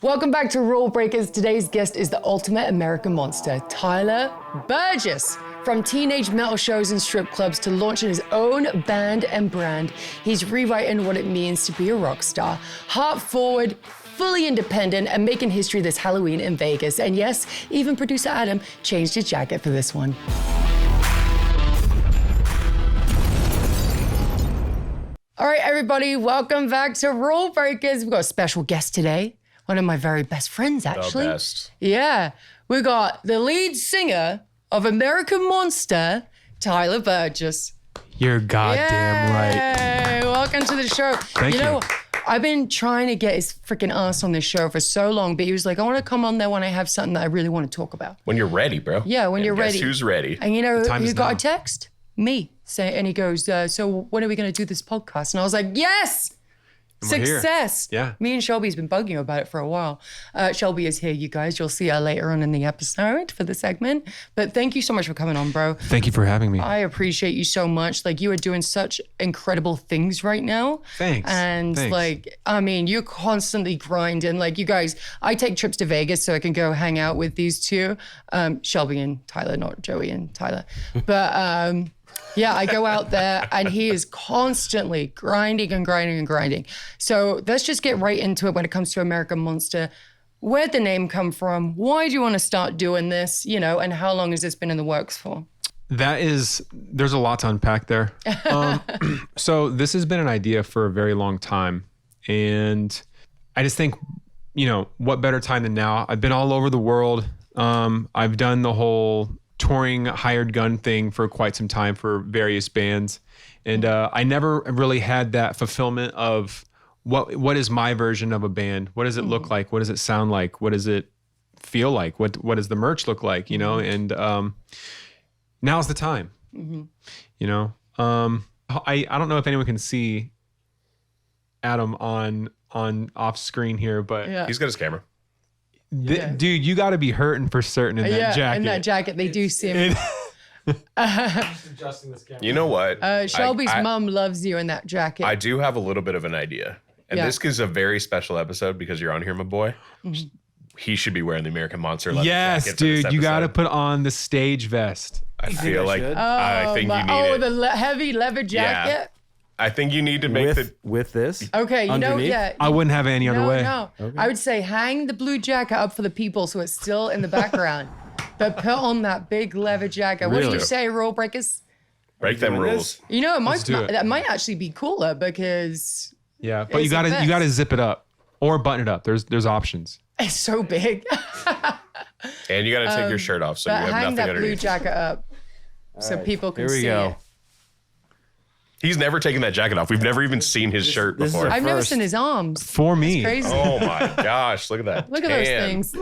Welcome back to Rulebreakers. Today's guest is the ultimate American monster, Tyler Burgess. From teenage metal shows and strip clubs to launching his own band and brand, he's rewriting what it means to be a rock star. Heart forward, fully independent, and making history this Halloween in Vegas. And yes, even producer Adam changed his jacket for this one. All right, everybody, welcome back to Rulebreakers. We've got a special guest today. One of my very best friends, actually. The best. Yeah, we got the lead singer of American Monster, Tyler Burgess. You're goddamn right. Welcome to the show. Thank you. I've been trying to get his freaking ass on this show for so long, but he was like, I want to come on there when I have something that I really want to talk about. When you're ready, bro. Yeah, when you're ready. Guess who's ready? And you know, time who is got now. a text? Me. And he goes, so when are we going to do this podcast? And I was like, yes! we're here. Success. Yeah. Me and Shelby's been bugging you about it for a while. Shelby is here, you guys. You'll see her later on in the episode for the segment. But thank you so much for coming on, bro. Thank you for having me. I appreciate you so much. Like, you are doing such incredible things right now. Thanks. And Thanks. like, I mean, you're constantly grinding. Like, you guys, I take trips to Vegas so I can go hang out with these two, Shelby and Tyler, not Joey and Tyler. But yeah, I go out there and he is constantly grinding and grinding and grinding. So let's just get right into it when it comes to American Monster. Where'd the name come from? Why do you want to start doing this? You know, and how long has this been in the works for? There's a lot to unpack there. So this has been an idea for a very long time. And I just think, you know, what better time than now? I've been all over the world. I've done the whole touring hired gun thing for quite some time for various bands. And I never really had that fulfillment of what is my version of a band? What does it look like? What does it sound like? What does it feel like? What does the merch look like? You know, and now's the time. You know, I don't know if anyone can see Adam on off screen here, but Yeah. He's got his camera. Dude, you got to be hurting for certain in that jacket. In that jacket, they do see him. Adjusting this camera. You know what? Shelby's mom loves you in that jacket. I do have a little bit of an idea. And Yeah. this is a very special episode because you're on here, my boy. He should be wearing the American Monster leather Yes, jacket for this dude, you got to episode. put on the stage vest. I feel like should? I think you need it. the heavy leather jacket. I think you need to make with this. Okay, you know, Underneath? yeah. I wouldn't have it any other way. No. I would say hang the blue jacket up for the people so it's still in the background. But put on that big leather jacket. What do Really? you say, Rulebreakers? break them doing rules. this? You know, Let's do it. that might actually be cooler because Yeah, but you It's a got to vest. you got to zip it up or button it up. There's options. it's so big. And you got to take your shirt off so you But have hang nothing that blue underneath. jacket up so right, people can here we see go. it. He's never taken that jacket off. We've never even seen his shirt this is before. a- I've never First. seen his arms. For me. Crazy. Oh my gosh, look at that. Look at those tan. things.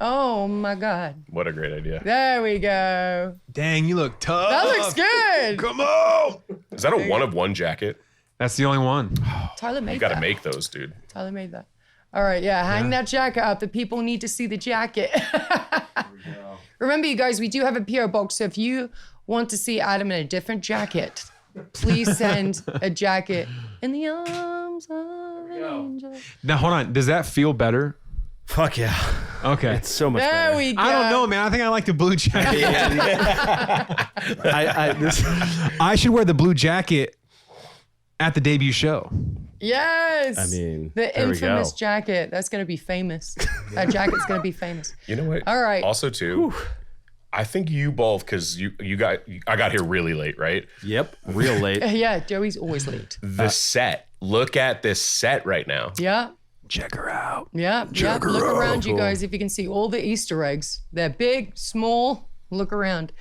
Oh my God. What a great idea. There we go. Dang, you look tough. That looks good. Come on. Is that a one of one jacket? That's the only one. Tyler made You got to that. make those, dude. Tyler made that. All right, yeah, hang that jacket up. The people need to see the jacket. Remember, you guys, we do have a PO box. So if you want to see Adam in a different jacket, please send a jacket in the arms of an angel. Now hold on. Does that feel better? Fuck yeah. Okay. It's so much There better. we go. I don't know, man. I think I like the blue jacket. I should wear the blue jacket at the debut show. Yes. I mean, the there we infamous go. jacket. That's going to be famous. That jacket's going to be famous. You know what? All right. Also, too, I think you both, because I got here really late, right? Yep. Real late. Yeah, Joey's always late. The set. Look at this set right now. Yeah. Check her out. Yeah. Check her Look out. around, you Cool. guys, if you can see all the Easter eggs. They're big, small. Look around.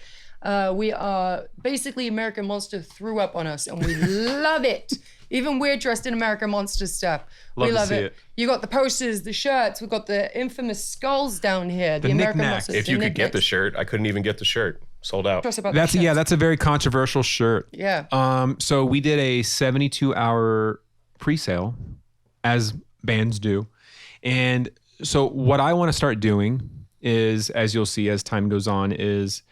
We are basically American Monster threw up on us, and we love it. Even we're dressed in American Monster stuff. Love we to love see it. it. You got the posters, the shirts. We've got the infamous skulls down here. The American knickknacks. Monsters. If the you could get the knickknacks. shirt, I couldn't even get the shirt. Sold out. Tell us about the That's shirts. that's a very controversial shirt. Yeah. So we did a 72-hour pre-sale, as bands do. And so what I want to start doing is, as you'll see as time goes on, is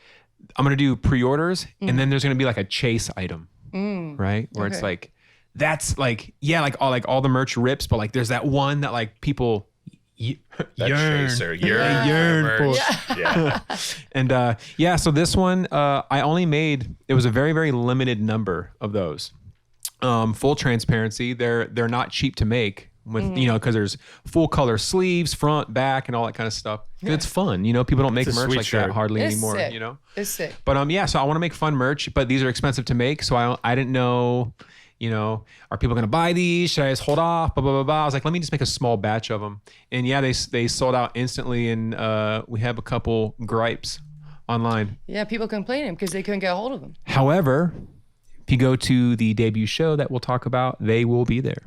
I'm going to do pre-orders and then there's going to be like a chase item, right? Where it's Okay. like, that's like, yeah, like all the merch rips, but like there's that one that like people, That Yearn. chaser. Yeah. Yearn. Yearn, Merch. Yeah. And so this one, I only made, it was a very, very limited number of those. Full transparency, they're not cheap to make with, because there's full color sleeves, front, back, and all that kind of stuff. It's fun. People don't make It's a merch sweet like shirt. that hardly It's anymore, sick. It's sick. But so I want to make fun merch, but these are expensive to make. So I didn't know, are people going to buy these? Should I just hold off? Blah, blah, blah, blah. I was like, let me just make a small batch of them. And yeah, they sold out instantly. And we have a couple gripes online. Yeah, people complaining because they couldn't get a hold of them. However, if you go to the debut show that we'll talk about, they will be there.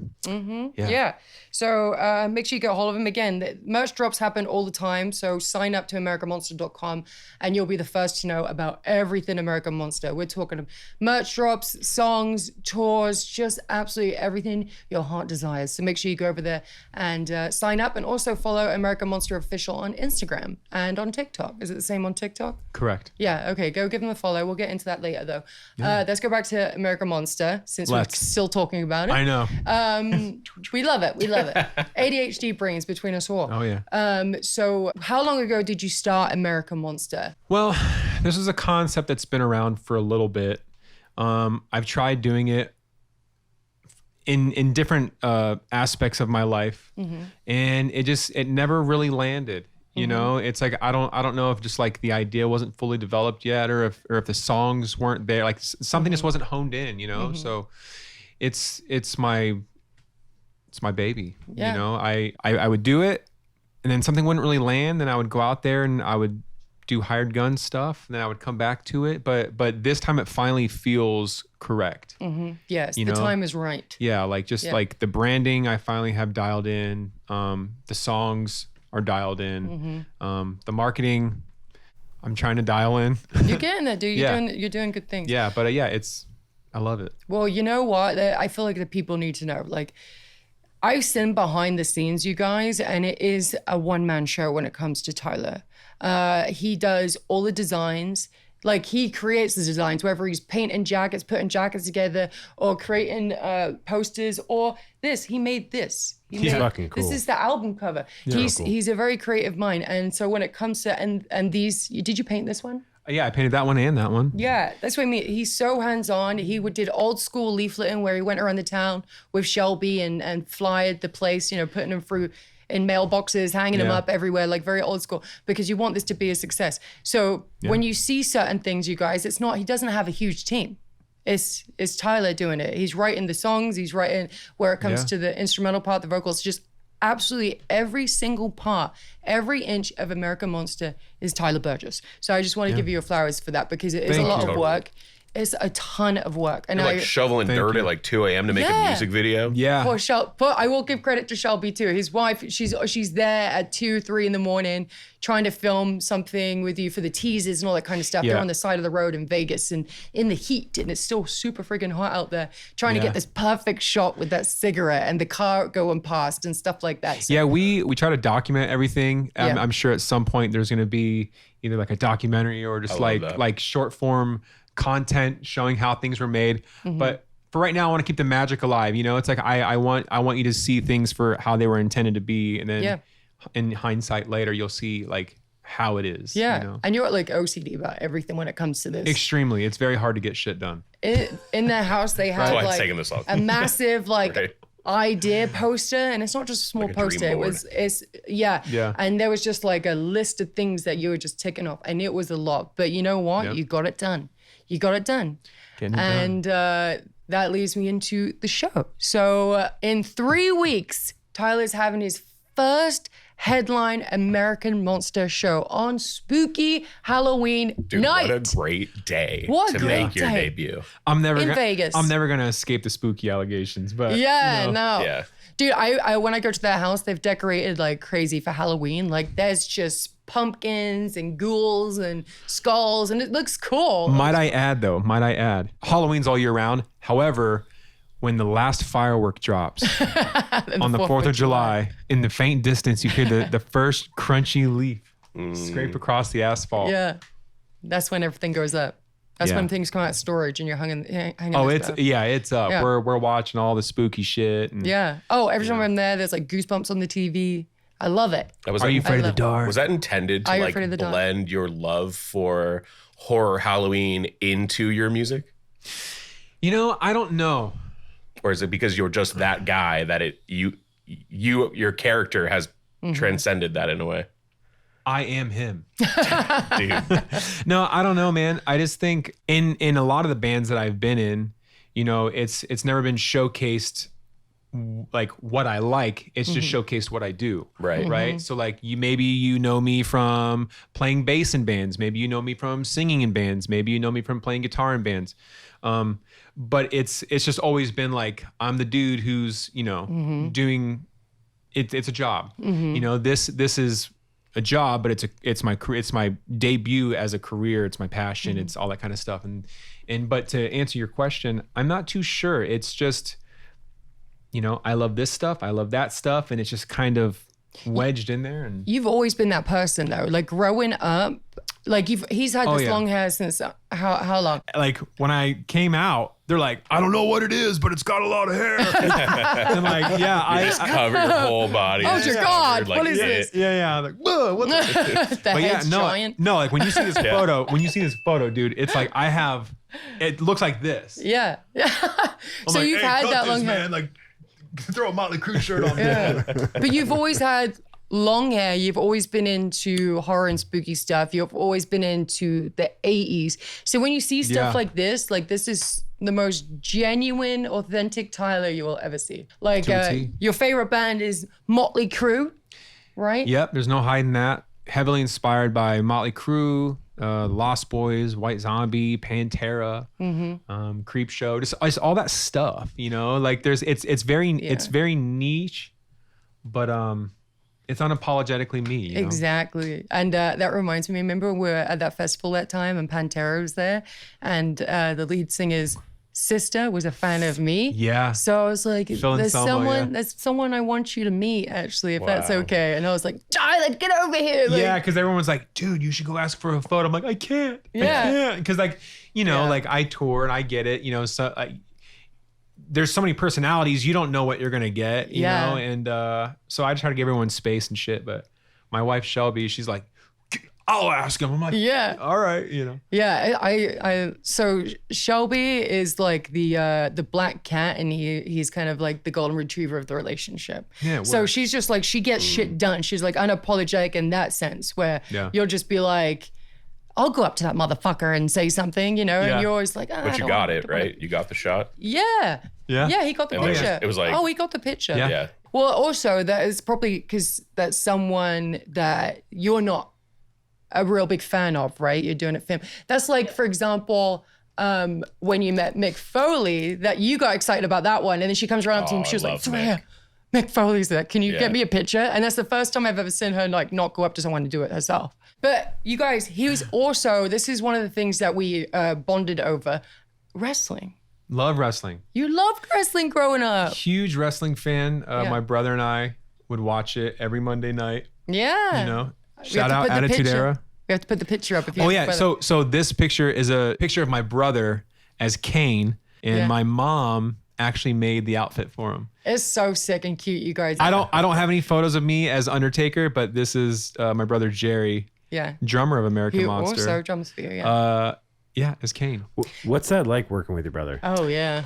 Yeah. So make sure you get a hold of them. Again, the merch drops happen all the time. So sign up to AmericanMonster.com and you'll be the first to know about everything American Monster. We're talking merch drops, songs, tours, just absolutely everything your heart desires. So make sure you go over there and sign up, and also follow American Monster Official on Instagram and on TikTok. Is it the same on TikTok? Correct. Yeah, okay, go give them a follow. We'll get into that later though. Let's go back to American Monster since we're still talking about it. I know. We love it. We love it. ADHD brains between us all. Oh, yeah. So how long ago did you start American Monster? Well, this is a concept that's been around for a little bit. I've tried doing it in different aspects of my life, and it never really landed. It's like I don't know if just like the idea wasn't fully developed yet, or if the songs weren't there, like something just wasn't honed in. So it's my baby. Yeah. I would do it, and then something wouldn't really land, then I would go out there and I would do hired gun stuff, and then I would come back to it. But this time it finally feels correct. Yes, the time is right. Yeah, like like the branding I finally have dialed in. The songs are dialed in. The marketing I'm trying to dial in. You're getting there, dude. You're doing good things. Yeah, but I love it. Well, you know what? I feel like the people need to know. Like, I've seen behind the scenes, you guys, and it is a one-man show when it comes to Tyler. He does all the designs. Like, he creates the designs, whether he's painting jackets, putting jackets together, or creating posters, or this. He made this. He's fucking cool. This is the album cover. He's a very creative mind. And so when it comes to, and these, did you paint this one? Yeah, I painted that one and that one. Yeah, that's what I mean. He's so hands-on. He did old school leafleting where he went around the town with Shelby and flyed the place, putting them through in mailboxes, hanging them up everywhere, like very old school, because you want this to be a success. So when you see certain things, you guys, he doesn't have a huge team. It's Tyler doing it. He's writing the songs. He's writing where it comes to the instrumental part, the vocals, just absolutely every single part, every inch of American Monster is Tyler Burgess. So I just want to give you your flowers for that, because it is a lot of work. It's a ton of work. And You're like shoveling dirt at like 2 a.m. to make a music video. Yeah. But I will give credit to Shelby too. His wife, she's there at 2, 3 in the morning trying to film something with you for the teasers and all that kind of stuff. Yeah. They're on the side of the road in Vegas and in the heat, and it's still super friggin' hot out there, trying to get this perfect shot with that cigarette and the car going past and stuff like that. So, yeah, we try to document everything. I'm sure at some point there's going to be either like a documentary or just like short form content showing how things were made. But for right now, I want to keep the magic alive. It's like I want you to see things for how they were intended to be, and then in hindsight later you'll see like how it is. And you're like OCD about everything when it comes to this. Extremely. It's very hard to get shit done. In their house they have taking this off. a massive idea poster, and it's not just a small Like a poster. dream board. And there was just like a list of things that you were just ticking off, and it was a lot. But you know what? You got it done. Getting it and that leads me into the show. So in 3 weeks, Tyler's having his first headline American Monster show on spooky Halloween night. What a great day What a to great make your day. debut. In Vegas. I'm never gonna escape the spooky allegations, but Yeah. Dude, I when I go to their house, they've decorated like crazy for Halloween. Like, there's just pumpkins and ghouls and skulls, and it looks cool. Might I add, Halloween's all year round. However, when the last firework drops on the 4th of July, in the faint distance, you hear the first crunchy leaf scrape across the asphalt. Yeah, that's when everything goes up. That's when things come out of storage and you're hanging. It's up. Yeah. We're watching all the spooky shit. And every time I'm there, there's like Goosebumps on the TV. I love it. Are you afraid of the dark? Was that intended to Are You like Afraid of the Dark? blend your love for horror Halloween into your music? You know, I don't know. Or is it because you're just that guy that your character has transcended that in a way? I am him. Dude. No, I don't know, man. I just think in a lot of the bands that I've been in, you know, it's never been showcased like what I like. It's just showcased what I do. Right. Right. So like maybe you know me from playing bass in bands. Maybe you know me from singing in bands. Maybe you know me from playing guitar in bands. But it's just always been like, I'm the dude who's, you know, doing it. It's a job. You know, this is a job, but it's my career. It's my debut as a career. It's my passion. It's all that kind of stuff. But to answer your question, I'm not too sure. It's just, you know, I love this stuff. I love that stuff. And it's just kind of wedged in there. And You've always been that person though. Like growing up, like he's had this long hair since how long? like when I came out, they're like, I don't know what it is, but it's got a lot of hair. And like, yeah, You just cover your whole body. Oh, It's dear just God, covered, like, what is this? yeah. Like, whoa, what the? The But yeah, head's giant. no, like when you see this photo, dude, it's like it looks like this. Yeah. So like, you've "Hey, had cut that this, long hair. man. Like, throw a Motley Crue shirt on. Yeah. But you've always had long hair. You've always been into horror and spooky stuff. You've always been into the 80s. So when you see stuff like this is the most genuine, authentic Tyler you will ever see. Like To a T. your favorite band is Motley Crue, right? Yep, there's no hiding that. Heavily inspired by Motley Crue, Lost Boys, White Zombie, Pantera, Creep Show, just all that stuff. You know, like it's very niche, but it's unapologetically me. You know? Exactly. And that reminds me, remember we were at that festival that time and Pantera was there and the lead singer's sister was a fan of me. Yeah. So I was like, Phil and there's Selma, someone I want you to meet actually, if that's Wow. okay. And I was like, Tyler, get over here. Like, Yeah, because everyone's like, dude, you should go ask for a photo. I'm like, I can't. Yeah. Because like, you know, Yeah. like I tour and I get it, you know, so there's so many personalities, you don't know what you're gonna get, you Yeah. know, and so I try to give everyone space and shit. But my wife Shelby, she's like, I'll ask him. I'm like, Yeah. all right, you know. Yeah, I so Shelby is like the black cat and he's kind of like the golden retriever of the relationship. Yeah, So works. she's just like she gets shit done. She's like unapologetic in that sense where Yeah. you'll just be like, I'll go up to that motherfucker and say something, you know, Yeah. and you're always like, But you got it, right? You got the shot. Yeah. Yeah. Yeah, he got the And picture. it was like- oh, he got the picture. Yeah. Yeah. Well, also that is probably because that's someone that you're not a real big fan of, right? You're doing it for him. That's like, for example, when you met Mick Foley, that you got excited about that one, and then she comes around up to him, she was I like, love Saraya, Mick Foley's there. Can you Yeah. get me a picture? And that's the first time I've ever seen her like not go up to someone to do it herself. But you guys, he was also, this is one of the things that we bonded over, wrestling. Love wrestling. You loved wrestling growing up. Huge wrestling fan. Yeah. My brother and I would watch it every Monday night. Yeah. You know, We have shout to out put the Attitude picture- Era. We have to put the picture up if you Oh have yeah, to put it. so this picture is a picture of my brother as Kane, and Yeah. my mom actually made the outfit for him. It's so sick and cute, you guys. I don't have any photos of me as Undertaker, but this is my brother Jerry, Yeah. drummer of American Who Monster. also drums for you, yeah. Yeah, as Kane. What's that like working with your brother? Oh, yeah.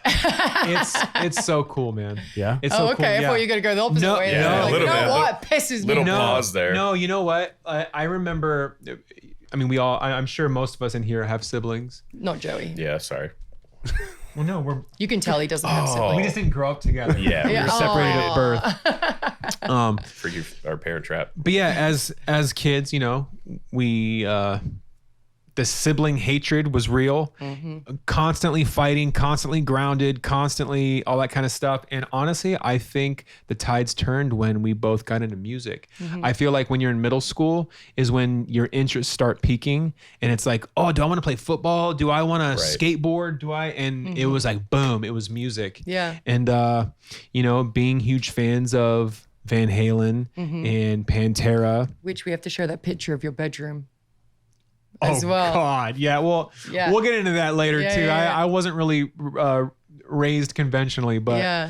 It's so cool, man. Yeah? It's so Oh, okay. cool. I Yeah. thought you were going to go the opposite No, way. yeah, Like, a you little know bit. what? It pisses me Little off. pause there. No, you know what? I remember. I mean, I'm sure most of us in here have siblings. Not Joey. Yeah, sorry. Well, no, You can tell he doesn't have siblings. we just didn't grow up together. Yeah, Yeah. We were separated at birth. for you, our parent trap. But yeah, as kids, you know, we the sibling hatred was real. Constantly fighting, constantly grounded, constantly all that kind of stuff. And honestly, I think the tides turned when we both got into music. I feel like when you're in middle school is when your interests start peaking, and it's like, oh, do I want to play football? Do I want to skateboard? Do I? And it was like, boom, it was music. Yeah. And you know, being huge fans of Van Halen and Pantera. Which we have to show that picture of your bedroom as well. God, yeah. Well, Yeah. we'll get into that later Yeah, too. yeah, yeah. I wasn't really raised conventionally, but Yeah.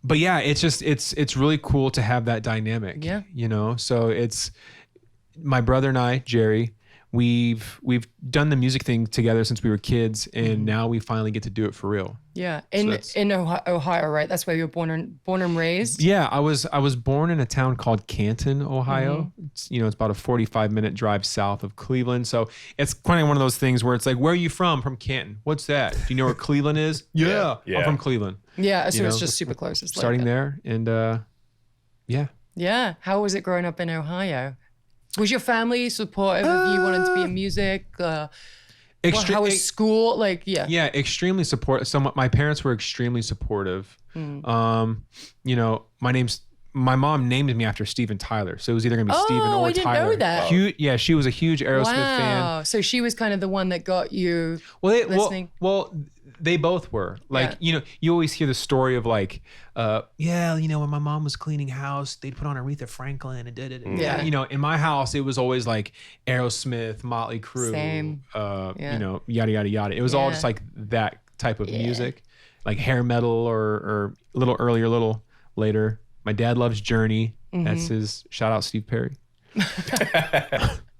but yeah, it's really cool to have that dynamic. Yeah. You know, so it's my brother and I, Jerry, we've done the music thing together since we were kids, and now we finally get to do it for real. Yeah, that's- in Ohio, right? That's where you were born and raised. Yeah, I was born in a town called Canton, Ohio. It's, you know, it's about a 45-minute drive south of Cleveland. So it's kind of one of those things where it's like, where are you from? From Canton. What's that? Do you know where Cleveland is? Yeah. Yeah. I'm from Cleveland. Yeah, so You it's know, just super close. It's like Starting that. there, and yeah. Yeah. How was it growing up in Ohio? Was your family supportive of you wanting to be in music? How was school? Like, yeah. Yeah, extremely supportive. So my parents were extremely supportive. You know, my mom named me after Steven Tyler, so it was either gonna be Steven or I didn't Tyler. know that. Yeah, she was a huge Aerosmith fan. Wow. So she was kind of the one that got you listening. Well, they both were. Like, Yeah. you know, you always hear the story of like, you know, when my mom was cleaning house, they'd put on Aretha Franklin and Yeah. You know, in my house, it was always like Aerosmith, Motley Crue, Same. you know, yada, yada, yada. It was all Yeah. just like that type of music, like hair metal or a little earlier, a little later. My dad loves Journey. That's his shout out, Steve Perry.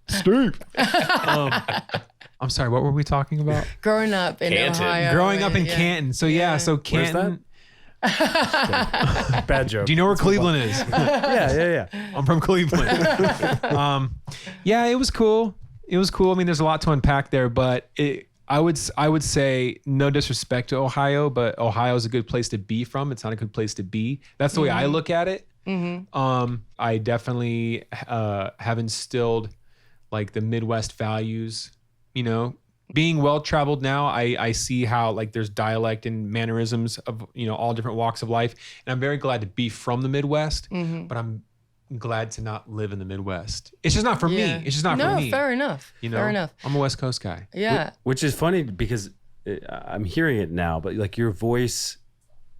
Steve. I'm sorry, what were we talking about? Growing up in Canton. Ohio. Growing up in yeah. Canton. So yeah, so Where's Canton. Bad joke. Do you know where Cleveland is? Yeah. I'm from Cleveland. Yeah, it was cool. It was cool. I mean, there's a lot to unpack there, but I would say, no disrespect to Ohio, but Ohio is a good place to be from. It's not a good place to be. That's the way I look at it. I definitely have instilled like the Midwest values, you know. Being well-traveled now, I see how like there's dialect and mannerisms of, you know, all different walks of life. And I'm very glad to be from the Midwest, but I'm glad to not live in the Midwest. It's just not for me. Yeah. It's just not for me. No, fair enough. You know, Fair enough. I'm a West Coast guy. Yeah. Which is funny because I'm hearing it now, but like your voice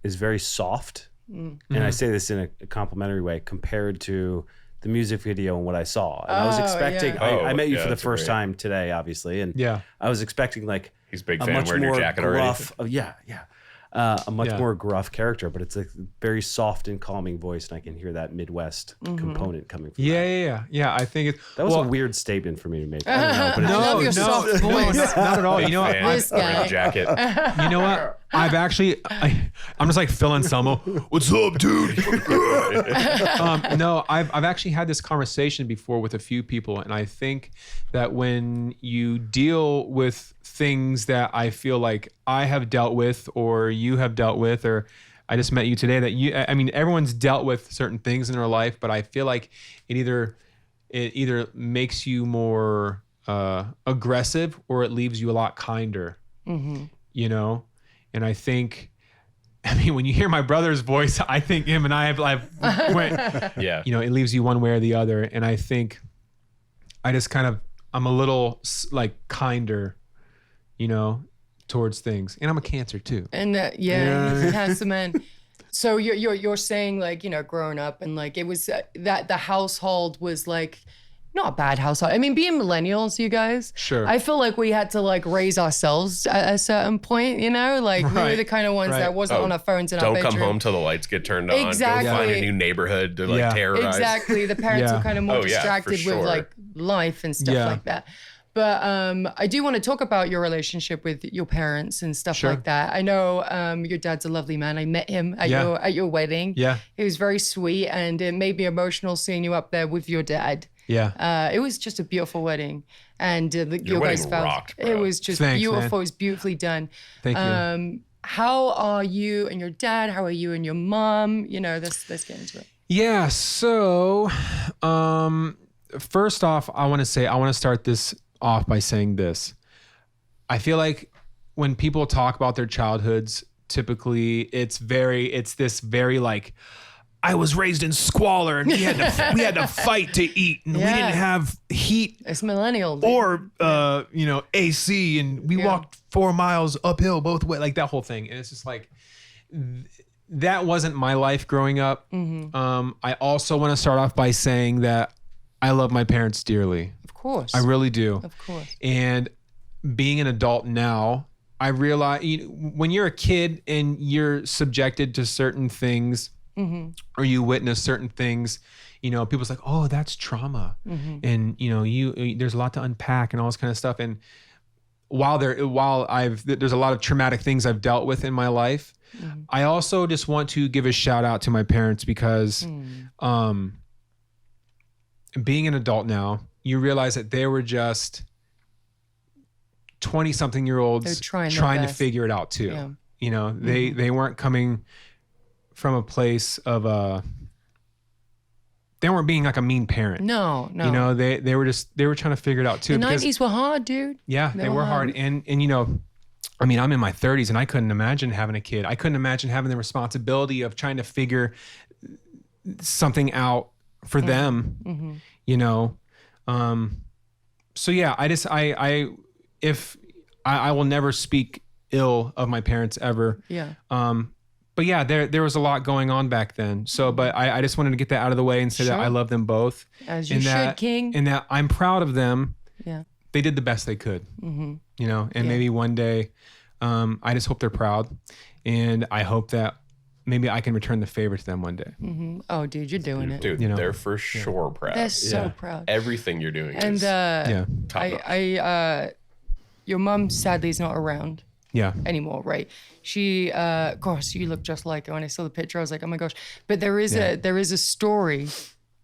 is very soft. And I say this in a complimentary way compared to the music video and what I saw. And I was Oh, expecting, yeah. I met you Yeah, for the that's first great. time today, obviously. And Yeah. I was expecting like He's a big a fan much wearing your more jacket gruff, already. a much Yeah. more gruff character, but it's like very soft and calming voice. And I can hear that Midwest component coming from that. Yeah. I think it. That was well, a weird statement for me to make. I don't know, but it's I just- love your soft voice. not at all. You know what? Fan, This guy. wearing a jacket. You know what? I've actually, I'm just like Phil Anselmo. What's up, dude? No, I've actually had this conversation before with a few people, and I think that when you deal with things that I feel like I have dealt with, or you have dealt with, or I just met you today, that I mean, everyone's dealt with certain things in their life, but I feel like it either makes you more aggressive or it leaves you a lot kinder. You know. And I think, I mean, when you hear my brother's voice, I think him and I have went, Yeah. you know, it leaves you one way or the other. And I think I just I'm a little like kinder, you know, towards things. And I'm a Cancer too. And Yeah. he's a handsome man. So you're saying like, you know, growing up and like it was that the household was like not a bad household. I mean, being millennials, you guys. Sure. I feel like we had to like raise ourselves at a certain point, you know? Like we were Right. the kind of ones Right. that wasn't on our phones in our Don't bedroom. come home till the lights get turned on. Exactly. Go find a new neighborhood to like Yeah. terrorize. Exactly. The parents Yeah. were kind of more Oh, yeah, for distracted sure. with like life and stuff Yeah. like that. But I do want to talk about your relationship with your parents and stuff Sure. like that. I know your dad's a lovely man. I met him at Yeah. your wedding. Yeah. He was very sweet, and it made me emotional seeing you up there with your dad. Yeah. It was just a beautiful wedding, and your wedding guys felt rocked, bro. it was just Thanks, beautiful. man. It was beautifully done. Thank you. How are you and your dad? How are you and your mom? You know, let's get into it. Yeah. So, first off, I want to start this off by saying this. I feel like when people talk about their childhoods, typically it's this very like, I was raised in squalor and we had to fight to eat and we Yeah. didn't have heat It's millennial. dude. or AC and we walked 4 miles uphill both ways, like that whole thing. And it's just like that wasn't my life growing up. I also want to start off by saying that I love my parents dearly. Of course. I really do. Of course. And being an adult now, I realize when you're a kid and you're subjected to certain things or you witness certain things, you know, people's like, oh, that's trauma. And, you know, there's a lot to unpack and all this kind of stuff. And while there's a lot of traumatic things I've dealt with in my life, I also just want to give a shout out to my parents because being an adult now, you realize that they were just 20-something-year-olds trying to figure it out too. Yeah. You know, they weren't coming from a place of they weren't being like a mean parent. No. You know, they were trying to figure it out too. The 90s were hard, dude. Yeah, they were hard. And you know, I mean, I'm in my 30s and I couldn't imagine having a kid. I couldn't imagine having the responsibility of trying to figure something out for them, you know? So yeah, I will never speak ill of my parents ever. Yeah. But yeah, there was a lot going on back then. So, but I just wanted to get that out of the way and say that I love them both. As you should, King. And that I'm proud of them. Yeah. They did the best they could, you know, and maybe one day, I just hope they're proud. And I hope that maybe I can return the favor to them one day. Oh, dude, you're doing it. Dude, you know? They're for sure proud. They're so proud. Everything you're doing is top notch. Your mom sadly is not around. Yeah. Anymore, right? She, gosh, you look just like her. When I saw the picture, I was like, oh my gosh. But there is a story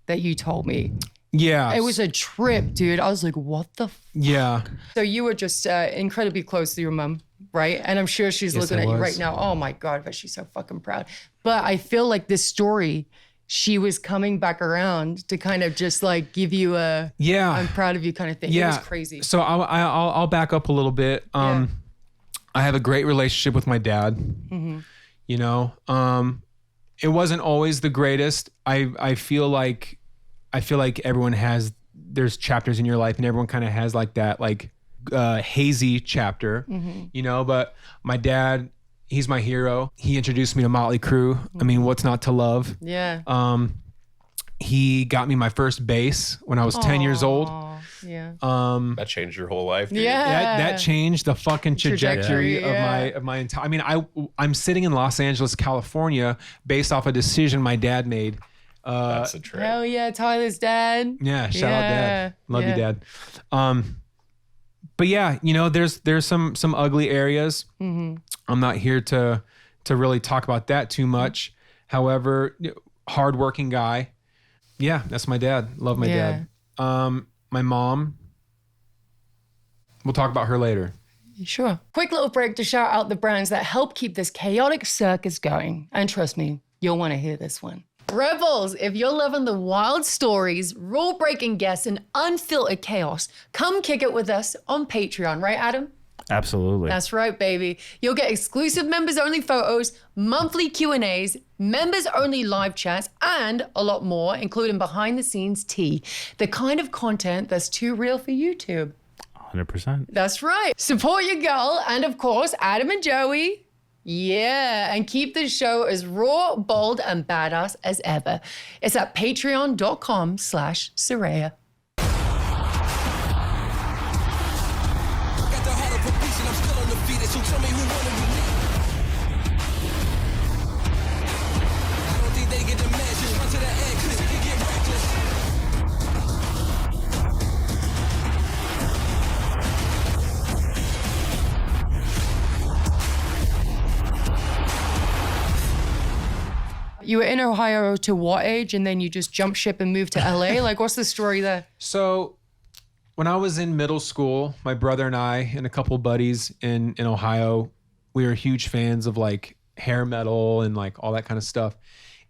that you told me. Yeah. It was a trip, dude. I was like, what the Yeah. So you were just incredibly close to your mom, right? And I'm sure she's looking at you right now. Oh my God, but she's so fucking proud. But I feel like this story, she was coming back around to kind of just like give you a I'm proud of you kind of thing. Yeah. It was crazy. So I'll back up a little bit. I have a great relationship with my dad. You know, it wasn't always the greatest. I feel like everyone there's chapters in your life and everyone kind of has like that like hazy chapter, you know, but my dad, he's my hero. He introduced me to Motley Crue. I mean, what's not to love? Yeah. He got me my first bass when I was 10 years old. Yeah. That changed your whole life, dude. Yeah. That changed the fucking trajectory of my entire. I mean, I'm sitting in Los Angeles, California, based off a decision my dad made. That's a trip. Hell yeah, Tyler's dad. Yeah, shout out Dad. Love you, Dad. But yeah, you know, there's some ugly areas. I'm not here to really talk about that too much. However, hardworking guy. Yeah, that's my dad. Love my dad. My mom, we'll talk about her later. Sure. Quick little break to shout out the brands that help keep this chaotic circus going. And trust me, you'll want to hear this one. Rebels, if you're loving the wild stories, rule-breaking guests, and unfiltered chaos, come kick it with us on Patreon, right, Adam? Absolutely. That's right, baby. You'll get exclusive members-only photos, monthly Q&As, members-only live chats, and a lot more, including behind-the-scenes tea. The kind of content that's too real for YouTube. 100%. That's right. Support your girl and, of course, Adam and Joey. Yeah, and keep the show as raw, bold, and badass as ever. It's at patreon.com/Saraya. You were in Ohio to what age? And then you just jump ship and moved to LA? Like, what's the story there? So when I was in middle school, my brother and I and a couple buddies in Ohio, we were huge fans of like hair metal and like all that kind of stuff.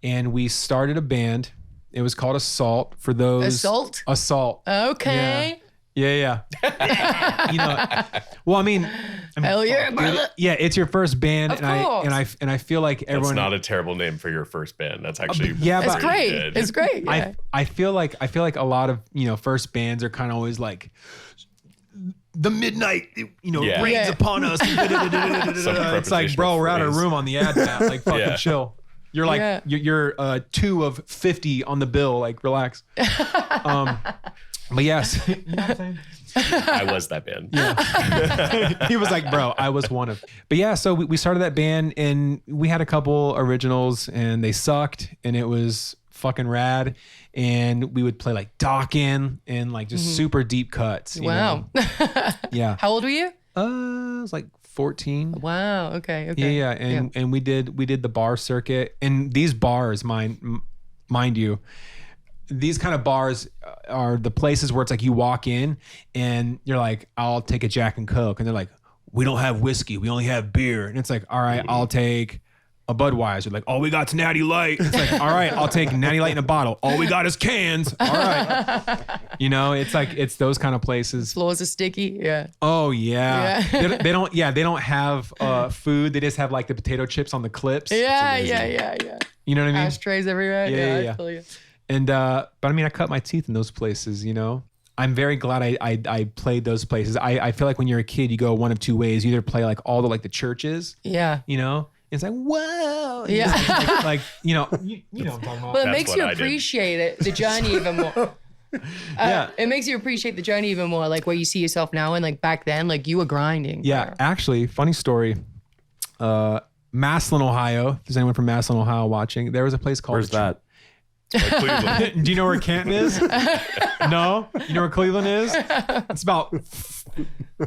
And we started a band. It was called Assault for those. Assault? Assault. Okay. Yeah. You know, well, I mean, hell yeah, brother. Yeah, it's your first band, Of course. and I feel like everyone. That's not a terrible name for your first band. That's actually it's great. good. It's great. Yeah. I feel like a lot of first bands are kind of always like the midnight rains upon us. It's like, bro, we're out of room on the ad map. Like fucking chill. You're like you're 2 of 50 on the bill. Like relax. But yes, you know what I'm saying? I was that band. He was like, bro, I was one of. But yeah, so we started that band and we had a couple originals and they sucked and it was fucking rad. And we would play like Dawkin and like just super deep cuts. You Wow. know? Yeah. How old were you? I was like 14. Wow. Okay. Yeah. And we did the bar circuit, and these bars, mind you, these kind of bars are the places where it's like you walk in and you're like, I'll take a Jack and Coke, and they're like, we don't have whiskey, we only have beer, and it's like, all right, I'll take a Budweiser. Like, all we got's Natty Light. It's like, all right, I'll take Natty Light in a bottle. All we got is cans. All right. You know, it's like, it's those kind of places. Floors are sticky. Yeah. Oh yeah. They don't have food. They just have like the potato chips on the clips. Yeah. You know what I mean? Ashtrays everywhere. Yeah. I feel you. And but I mean, I cut my teeth in those places, you know. I'm very glad I played those places. I feel like when you're a kid, you go one of two ways. You either play like all the churches. Yeah. You know? It's like, whoa. Yeah. Like, you know what I'm talking about. Well, it That's makes what you I did. appreciate the journey even more. Yeah. It makes you appreciate the journey even more, like where you see yourself now and like back then, like you were grinding. Yeah, bro. actually, funny story. Massillon, Ohio. If there's anyone from Massillon, Ohio watching, there was a place called. Where's that? Like Cleveland. Do you know where Canton is? No? You know where Cleveland is? It's about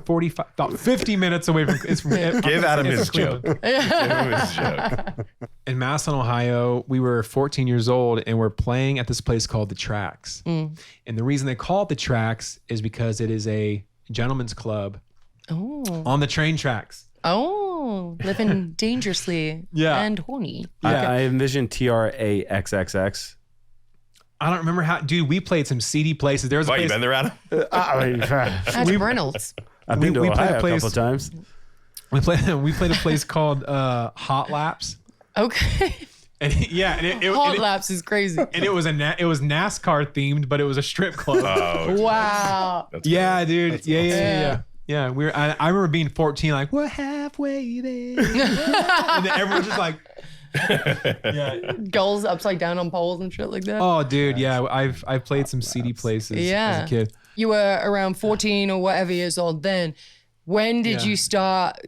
50 minutes away from. It's from. Give Adam it's his Cleveland. joke. Give him his joke. In Massillon, Ohio, we were 14 years old and we're playing at this place called The Tracks. And the reason they call it The Tracks is because it is a gentleman's club on the train tracks. Oh, living dangerously and horny. Yeah. I envision TRAXXX. I don't remember how, dude, we played some seedy places. There was a What, you place. been there, Adam? Patrick Reynolds. I've been to we played Ohio a a place- couple times. We played a place called Hot Laps. Okay. And Hot Laps is crazy. and it was NASCAR themed, but it was a strip club. Oh, Wow. that's Yeah, cool. dude. Yeah. Yeah, I remember being 14, like, we're halfway there. And then everyone's just like, yeah. Goals upside down on poles and shit like that. Oh, dude, yeah. I've played some seedy places as a kid. You were around 14 or whatever years old then. When did Yeah. you start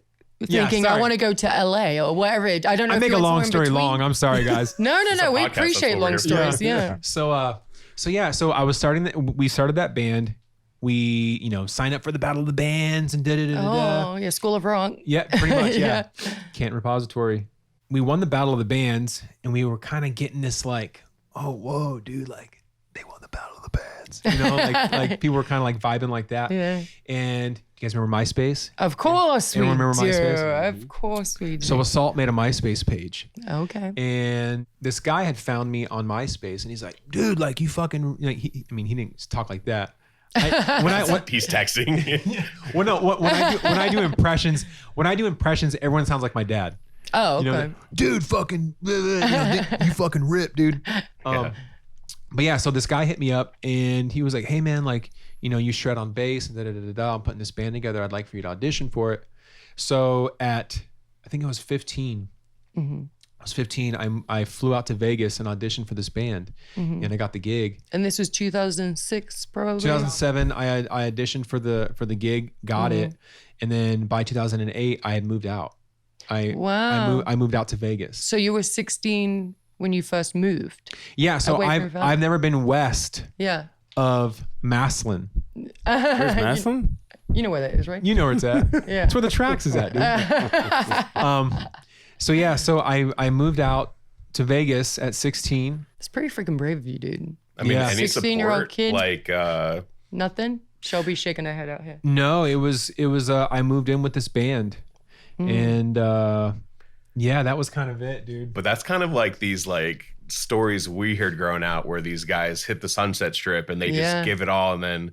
Yeah, thinking, I sorry. want to go to LA or whatever? I don't know. I if make you a went long somewhere in story between. long. I'm sorry, guys. No. a We podcast, that's appreciate what long we're stories. Yeah. So I was we started that band. We, signed up for the Battle of the Bands and Oh, yeah. School of Rock. Yeah, pretty much. Yeah. Yeah. Canton Repository. We won the Battle of the Bands, and we were kind of getting this like, oh, whoa, dude, like they won the Battle of the Bands. Like people were kind of like vibing like that. Yeah. And you guys remember MySpace? Of course we Anyone remember do. MySpace? Of course we do. So Assault made a MySpace page, Okay. and this guy had found me on MySpace, and he's like, dude, like you fucking, he didn't talk like that. He's texting. When I do impressions, everyone sounds like my dad. Oh, okay. Like, dude, fucking, you fucking rip, dude. But yeah, so this guy hit me up and he was like, hey man, like, you shred on bass and I'm putting this band together. I'd like for you to audition for it. So I think I was 15. I was 15. I flew out to Vegas and auditioned for this band and I got the gig. And this was 2006, probably. 2007, I auditioned for the gig, got it. And then by 2008, I had moved out. I moved out to Vegas. So you were 16 when you first moved. Yeah, so Away from your family? I've never been west Yeah. of Massillon. Where's Maslin? You know where that is, right? You know where it's at. Yeah. It's where the Tracks is at, dude. So I moved out to Vegas at 16. It's pretty freaking brave of you, dude. I mean, Yeah. any 16-year-old support, kid? like, Nothing? Shelby's shaking her head out here. No, it was I moved in with this band. And yeah, that was kind of it, dude. but that's kind of like these like stories we heard growing out where these guys hit the Sunset Strip and they Yeah. just give it all and then,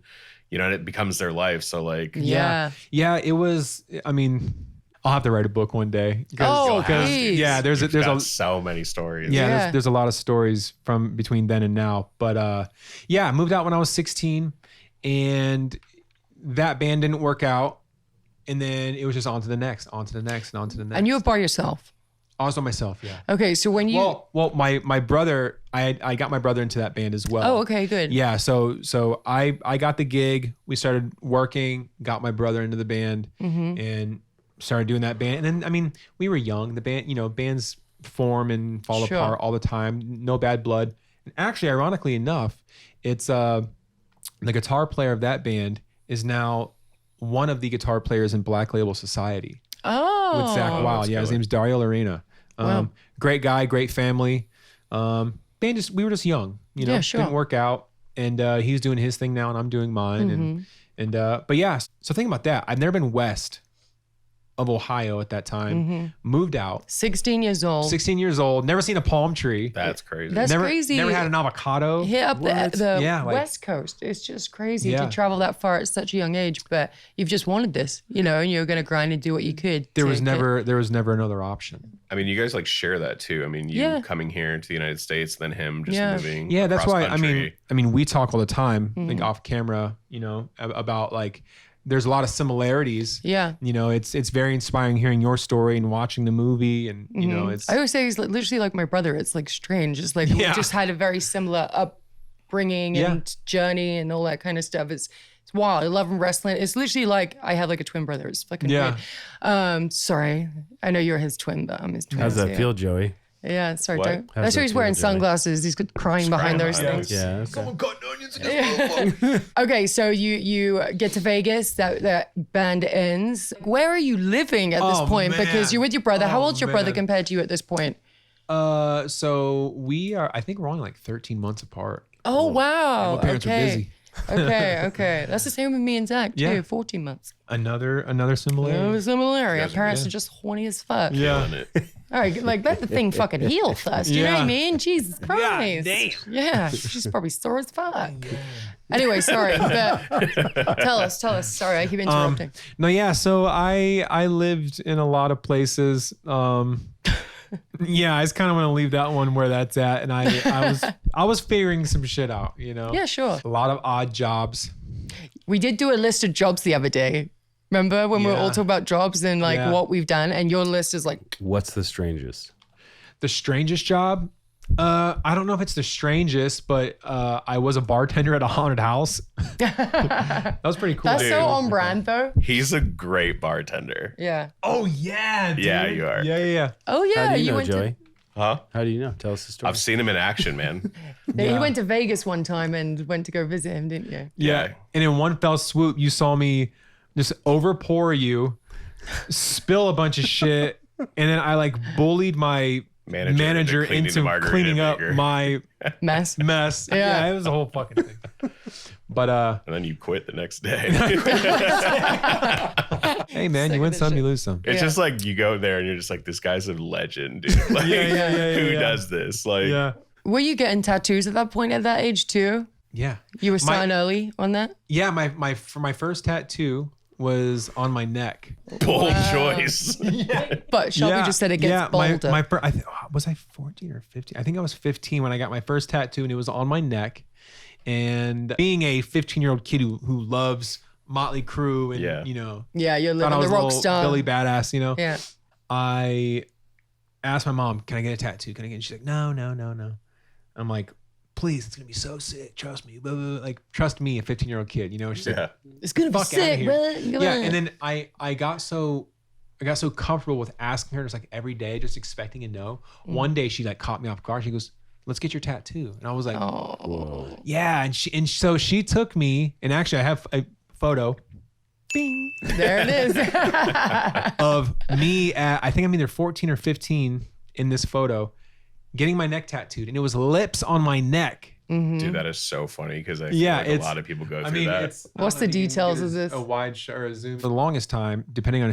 it becomes their life. So like, Yeah. Yeah, it was, I'll have to write a book one day. Oh, 'cause, please. yeah, there's got a so many stories. yeah, Yeah. there's a lot of stories from between then and now. But yeah, I moved out when I was 16 and that band didn't work out. And then it was just on to the next, on to the next, and on to the next. And you were by yourself. I was on myself. Yeah. Okay, so when you Well, my brother, I got my brother into that band as well. Oh, okay, good. Yeah. So I got the gig. We started working. Got my brother into the band, and started doing that band. And then I mean, we were young. The band, bands form and fall Sure. apart all the time. No bad blood. And actually, ironically enough, it's the guitar player of that band is now one of the guitar players in Black Label Society. Oh. With Zach Wild. Yeah, his name's Dario Lorena. Wow. Great guy, great family. Band we were just young, Yeah, sure. didn't work out. And he's doing his thing now and I'm doing mine. And but yeah, so think about that. I've never been west of Ohio at that time. Moved out. 16 years old. 16 years old. Never seen a palm tree. That's crazy. That's never, crazy. Never had an avocado. Hit up the Yeah, like- West Coast. It's just crazy Yeah. to travel that far at such a young age. But you've just wanted this, and you're going to grind and do what you could. There to was never another option. I mean, you guys like share that too. I mean, you Yeah. coming here to the United States, then him just Yeah. moving. Yeah, that's across why. country. I mean, we talk all the time, like off camera, about like there's a lot of similarities. Yeah. It's very inspiring hearing your story and watching the movie, and it's I always say he's literally like my brother. It's like strange. It's like we Yeah. just had a very similar upbringing Yeah. and journey and all that kind of stuff. It's wild. I love him wrestling. It's literally like I have like a twin brother. It's fucking Yeah. weird. Sorry. I know you're his twin, but I'm his twin. How's that yeah. feel, Joey? Yeah, sorry. What? Don't. How's That's that why he's feel, wearing Joey? sunglasses. He's crying behind those crying things. behind Yeah. Okay. cut onions against Okay, so you get to Vegas. That band ends. Where are you living at this Oh, point? man. Because you're with your brother. How Oh, old's your brother man. compared to you at this point? So we are. I think we're only like 13 months apart. Oh wow. My parents are okay. busy. Okay. That's the same with me and Zach too. Yeah. 14 months. Another No similarity. similarity. Our guys are- parents yeah. are just horny as fuck. Killing it. All right, like let the thing fucking heal first. You know what I Yeah. mean? Jesus Christ. Yeah, she's probably sore as fuck. Anyway, sorry, but tell us. Sorry, I keep interrupting. No, yeah. So I lived in a lot of places. Yeah, I just kind of want to leave that one where that's at, and I was figuring some shit out. Yeah, sure. A lot of odd jobs. We did do a list of jobs the other day. Remember when we were all Yeah. talking about jobs and like Yeah. what we've done, and your list is like, What's the strangest? The strangest job. I don't know if it's the strangest, but I was a bartender at a haunted house. That was pretty cool. that's Dude. so on brand though. He's a great bartender. Yeah. Oh yeah, dude. Yeah, you are. Yeah. Oh yeah, How do you know, went Joey? Huh? How do you know? Tell us the story. I've seen him in action, man. to. You Yeah. went to Vegas one time and went to go visit him, didn't you? Yeah. And in one fell swoop, you saw me just overpour you, spill a bunch of shit, and then I like bullied my manager into cleaning up my Mess. mess. Yeah. It was a whole fucking thing. But And then you quit the next day. hey man, Sick you of win this some, shit. you lose some. It's Yeah. just like you go there and you're just like, this guy's a legend, dude. Like, yeah, who yeah. does this? Like, Yeah. Were you getting tattoos at that point at that age too? Yeah. You were starting early on that? Yeah, my first tattoo was on my neck. bold choice. But Shelby just said it gets bolder. Was I 14 or 15? I think I was 15 when I got my first tattoo, and it was on my neck. And being a 15-year-old kid who loves Motley Crue and Yeah. yeah, you're thought living I was the a rock little star. Billy Badass, Yeah. I asked my mom, "Can I get a tattoo? Can I get?" She's like, "No." I'm like, "Please, it's gonna be so sick. Trust me." Blah, blah, blah. Like, trust me, a 15-year-old kid. She's like, Yeah. It's gonna be Fuck outta sick, here. bro. yeah. And then I got so comfortable with asking her just like every day, just expecting a no. One day she like caught me off guard. She goes, "Let's get your tattoo." And I was like, Oh. "Yeah." And so she took me, and actually I have a photo. Bing. There it is. Of me at, I think I'm either 14 or 15 in this photo, getting my neck tattooed, and it was lips on my neck. Dude, that is so funny because I feel Yeah, like a it's- lot of people go through I mean, that. it's What's I don't the know if you can details get of this? A wide shot or a zoom. For the longest time, depending on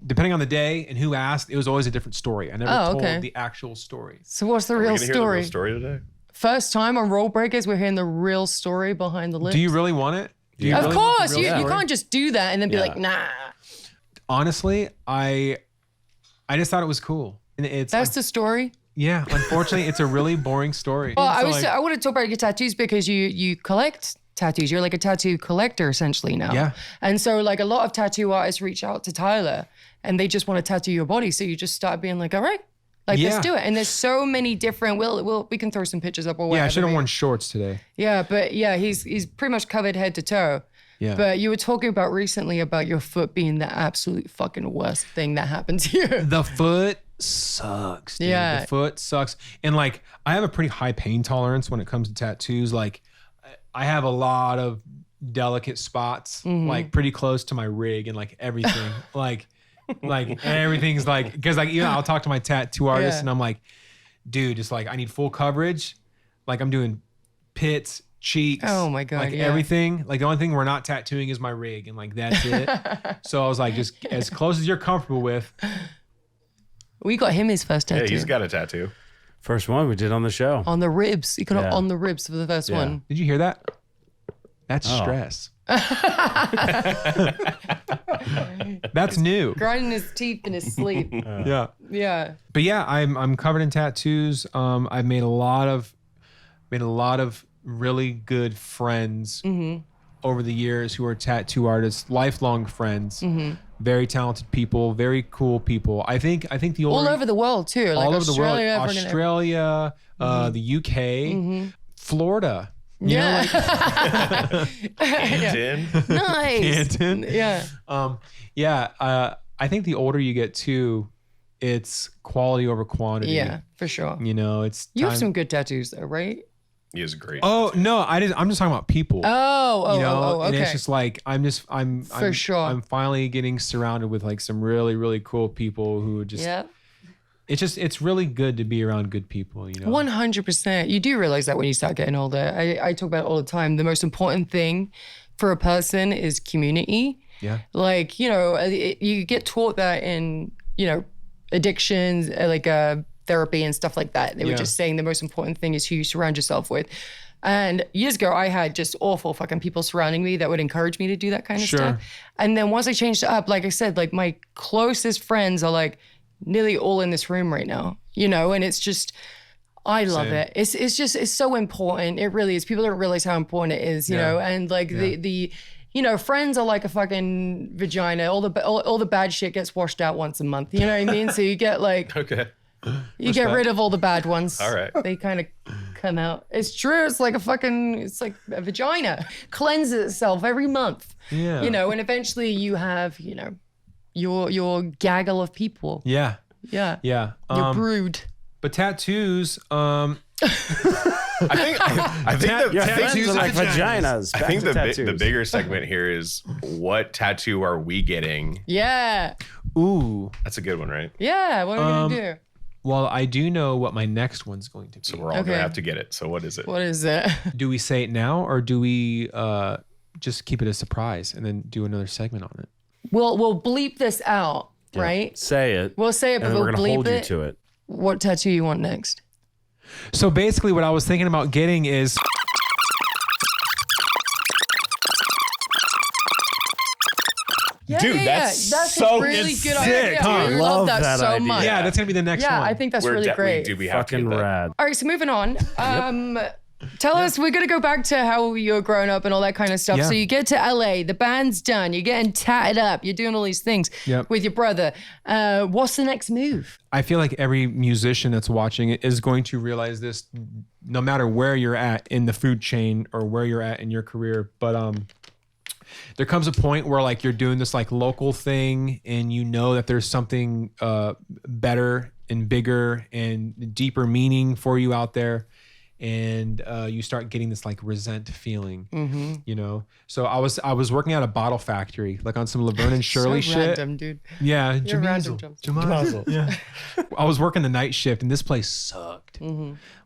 depending on the day and who asked, it was always a different story. I never told okay. the actual story. So what's the Are we real gonna hear the story? real story today? First time on Rulebreakers, we're hearing the real story behind the lips. Do you really want it? Do you Of really want the course, real you story? can't just do that and then be Yeah. like, nah. Honestly, I just thought it was cool. And it's That's the story. yeah. Unfortunately, it's a really boring story. Well, So, like, I want to talk about your tattoos because you collect tattoos. You're like a tattoo collector essentially now. Yeah. And so like a lot of tattoo artists reach out to Tyler and they just want to tattoo your body. So you just start being like, all right, like Yeah. let's do it. And there's so many different, we can throw some pictures up or whatever. Yeah, I should have worn shorts today. Yeah, but yeah, he's pretty much covered head to toe. Yeah. But you were talking about recently about your foot being the absolute fucking worst thing that happened to you. The foot sucks, dude. Yeah. The foot sucks. And like, I have a pretty high pain tolerance when it comes to tattoos. Like, I have a lot of delicate spots, like pretty close to my rig and like everything. like everything's like, because like, I'll talk to my tattoo artist and I'm like, dude, it's like, I need full coverage. Like, I'm doing pits, cheeks. Oh my God, like yeah. everything. Like the only thing we're not tattooing is my rig, and like that's it. So I was like, just as close as you're comfortable with. We got him his first tattoo. Yeah, he's got a tattoo. First one we did on the show. on the ribs. He got it Yeah. on the ribs for the first Yeah. one. Did you hear that? That's stress. That's new. Grinding his teeth in his sleep. Yeah. Yeah. But yeah, I'm covered in tattoos. I've made a lot of really good friends over the years who are tattoo artists, lifelong friends, very talented people, very cool people. I think the older, All over the world too. Like all over the world, Australia, Australia, the UK, Florida. You know, like Canton. Nice. Canton. Yeah. I think the older you get too, it's quality over quantity. Yeah, for sure. You know, it's You have time- some good tattoos though, right? He is great. Oh no, I'm just talking about people. Oh, You know, okay. and it's just like I'm For sure. I'm finally getting surrounded with like some really, really cool people who just Yeah. it's really good to be around good people, you know. 100%. You do realize that when you start getting older. I talk about it all the time. The most important thing for a person is community. Yeah. Like, you get taught that in, addictions, therapy and stuff like that. They were Yeah. just saying the most important thing is who you surround yourself with. And years ago, I had just awful fucking people surrounding me that would encourage me to do that kind of Sure. stuff. And then once I changed it up, like I said, like my closest friends are like nearly all in this room right now, and it's just, I love Same. it. It's so important. It really is. People don't realize how important it is, you know, and like the friends are like a fucking vagina. All the bad shit gets washed out once a month. You know what I mean? So you get like, Okay. you get rid of all the bad ones. All right. They kind of come out. It's true. It's like a vagina. Cleanses itself every month. Yeah. And eventually you have, your gaggle of people. Yeah. Yeah. Yeah. Your brood. But tattoos, I think Tattoos and like vaginas. vaginas. I think Back to the tattoos. bigger segment here is what tattoo are we getting? Yeah. ooh. That's a good one, right? Yeah. What are we going to do? Well, I do know what my next one's going to be. So we're all Okay. gonna have to get it. So what is it? What is it? Do we say it now, or do we just keep it a surprise and then do another segment on it? We'll bleep this out, right? Say it. We'll say it, but and then we'll we're gonna bleep hold it. you to it. What tattoo you want next? So basically, what I was thinking about getting is Yeah, Dude, that's so a really good sick, idea. huh? I love Love that, that so idea. much. yeah, that's gonna be the next Yeah, one. I think that's We're really great. Do we have Fucking to get that? rad. All right, so moving on. Tell us, we're going to go back to how you're growing up and all that kind of stuff. Yeah. So you get to LA, the band's done, you're getting tatted up, you're doing all these things Yep. with your brother. What's the next move? I feel like every musician that's watching it is going to realize this, no matter where you're at in the food chain or where you're at in your career. But there comes a point where like you're doing this like local thing, and you know that there's something better and bigger and deeper meaning for you out there. And you start getting this like resent feeling, you know. So I was working at a bottle factory, like on some Laverne and Shirley so shit. random, dude. Yeah, You're random, Jamazel. Yeah. I was working the night shift, and this place sucked.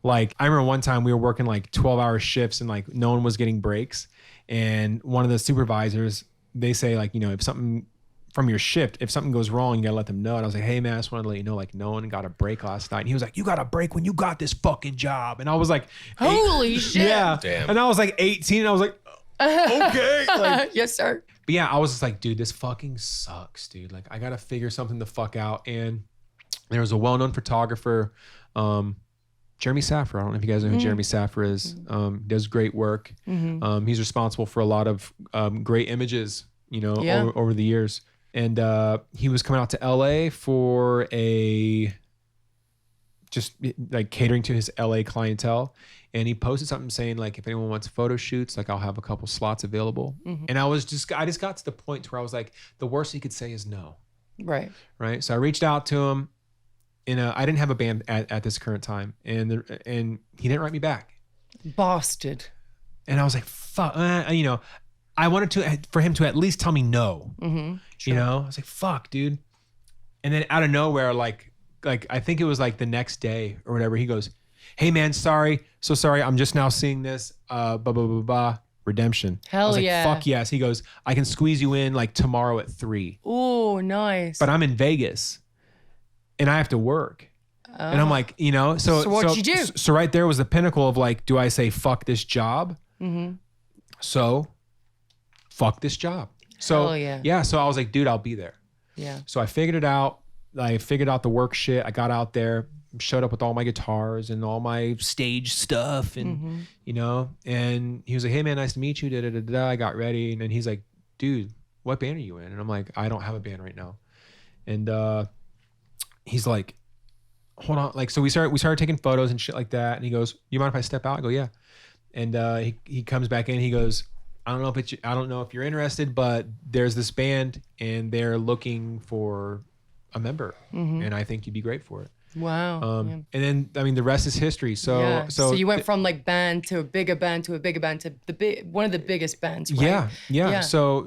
Like I remember one time we were working like 12-hour shifts, and like no one was getting breaks. And one of the supervisors, they say like, you know, if something from your shift, if something goes wrong, you gotta let them know. And I was like, hey man, I just wanted to let you know, like no one got a break last night. And he was like, you got a break when you got this fucking job. And I was like, Holy shit. yeah. Damn. And I was like 18, and I was like, okay. Like, Yes, sir. but yeah, I was just like, dude, this fucking sucks, dude. Like, I gotta figure something the fuck out. And there was a well-known photographer Jeremy Saffer. I don't know if you guys know who Jeremy Saffer is. Does great work. He's responsible for a lot of great images, you know, over the years. And he was coming out to LA for just like catering to his LA clientele. And he posted something saying like, if anyone wants photo shoots, like I'll have a couple slots available. And I just got to the point where I was like, the worst he could say is no. Right. Right. So I reached out to him, and I didn't have a band at this current time, and he didn't write me back. Bastard. And I was like, fuck, you know, I wanted for him to at least tell me no. You know, I was like, fuck, dude. And then out of nowhere, like I think it was like the next day or whatever, he goes, hey man, sorry, so sorry, I'm just now seeing this, blah, blah, blah, blah, redemption. Hell I was like, yeah. fuck yes. He goes, I can squeeze you in like tomorrow at 3. Oh, nice. But I'm in Vegas and I have to work. And I'm like, you know, so what'd you do? So right there was the pinnacle of like, do I say fuck this job? So fuck this job. So Hell yeah. So I was like, dude, I'll be there. Yeah. So I figured it out. I figured out the work shit. I got out there, showed up with all my guitars and all my stage stuff, and you know, and he was like, hey man, nice to meet you. Da, da, da, da. I got ready, and then he's like, dude, what band are you in? And I'm like, I don't have a band right now. And he's like, hold on. Like, so we started taking photos and shit like that. And he goes, you mind if I step out? I go, yeah. And he comes back in. He goes, I don't know if you're interested, but there's this band and they're looking for a member, and I think you'd be great for it. Wow. And then, I mean, the rest is history. So you went from like band to a bigger band to a bigger band to one of the biggest bands, right? Yeah. So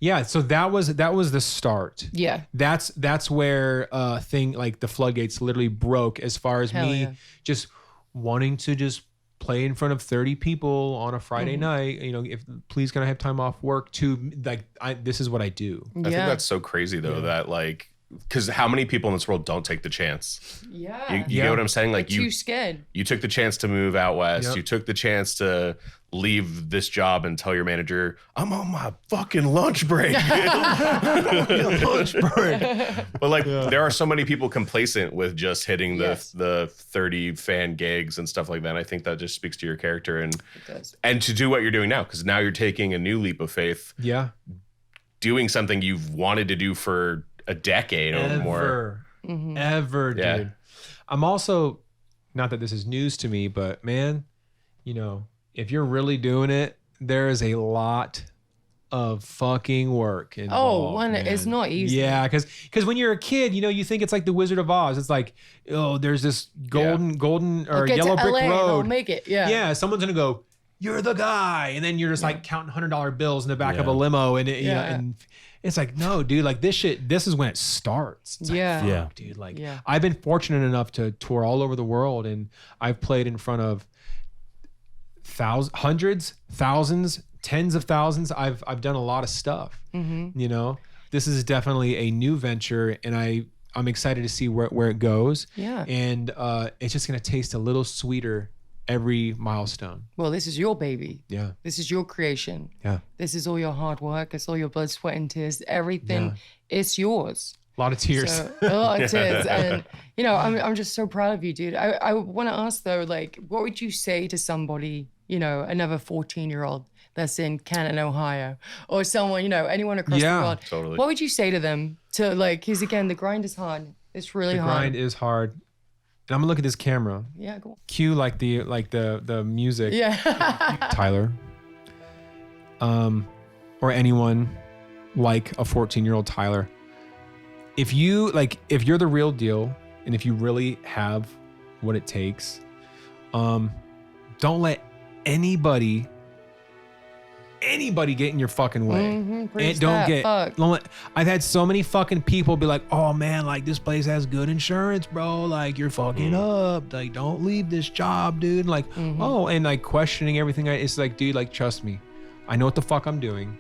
that was the start. Yeah. That's where the floodgates literally broke as far as just wanting to just play in front of 30 people on a Friday night. You know, please can I have time off work to like, this is what I do. I think that's so crazy though, that like, because how many people in this world don't take the chance? Yeah. You get what I'm saying? Like too scared. You took the chance to move out west. Yep. You took the chance to leave this job and tell your manager, I'm on my fucking lunch break. Lunch break. But like, there are so many people complacent with just hitting the 30 fan gigs and stuff like that. And I think that just speaks to your character and to do what you're doing now, because now you're taking a new leap of faith. Yeah. Doing something you've wanted to do for a decade or more. Ever, dude. I'm also, not that this is news to me, but man, you know, if you're really doing it, there is a lot of fucking work involved. It's not easy. Yeah, because when you're a kid, you know, you think it's like the Wizard of Oz. It's like, oh, there's this golden or yellow brick road. I'll make it. Yeah. Yeah, someone's gonna go, you're the guy, and then you're just like counting $100 bills in the back of a limo, and you know, and it's like, no, dude, like this is when it starts. It's like, fuck, dude. Like, I've been fortunate enough to tour all over the world, and I've played in front of hundreds, thousands, tens of thousands. I've done a lot of stuff. You know, this is definitely a new venture, and I'm excited to see where it goes. Yeah, and it's just gonna taste a little sweeter every milestone. Well, this is your baby. Yeah. This is your creation. Yeah. This is all your hard work. It's all your blood, sweat, and tears. Everything is yours. A lot of tears. So, a lot of tears. And, you know, I'm just so proud of you, dude. I want to ask, though, like, what would you say to somebody, you know, another 14-year-old that's in Canton, Ohio, or someone, you know, anyone across the world? Totally. What would you say to them to, like, because, again, the grind is hard. It's really hard. The grind is hard. And I'm gonna look at this camera. Yeah, go on. Cue like the music. Yeah. Tyler. Or anyone like a 14-year-old Tyler. If you're the real deal, and if you really have what it takes, don't let anybody get in your fucking way. And I've had so many fucking people be like, oh man, like this place has good insurance, bro. Like you're fucking up. Like don't leave this job, dude. Like, oh, and like questioning everything. It's like, dude, like trust me. I know what the fuck I'm doing.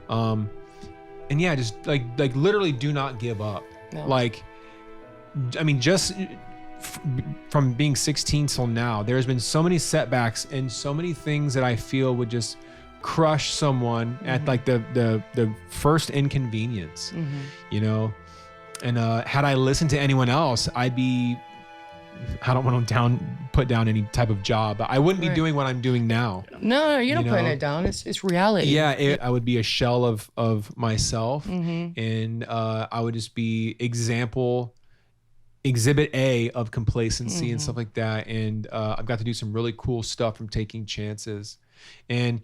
And yeah, just like literally do not give up. No. Like, I mean, just from being 16 till now, there's been so many setbacks and so many things that I feel would just crush someone at like the first inconvenience, you know. And had I listened to anyone else, I'd be put down any type of job. I wouldn't be doing what I'm doing now. No, you're not putting it down. It's reality. Yeah, I would be a shell of myself, and I would just be exhibit A of complacency and stuff like that. And I've got to do some really cool stuff from taking chances. And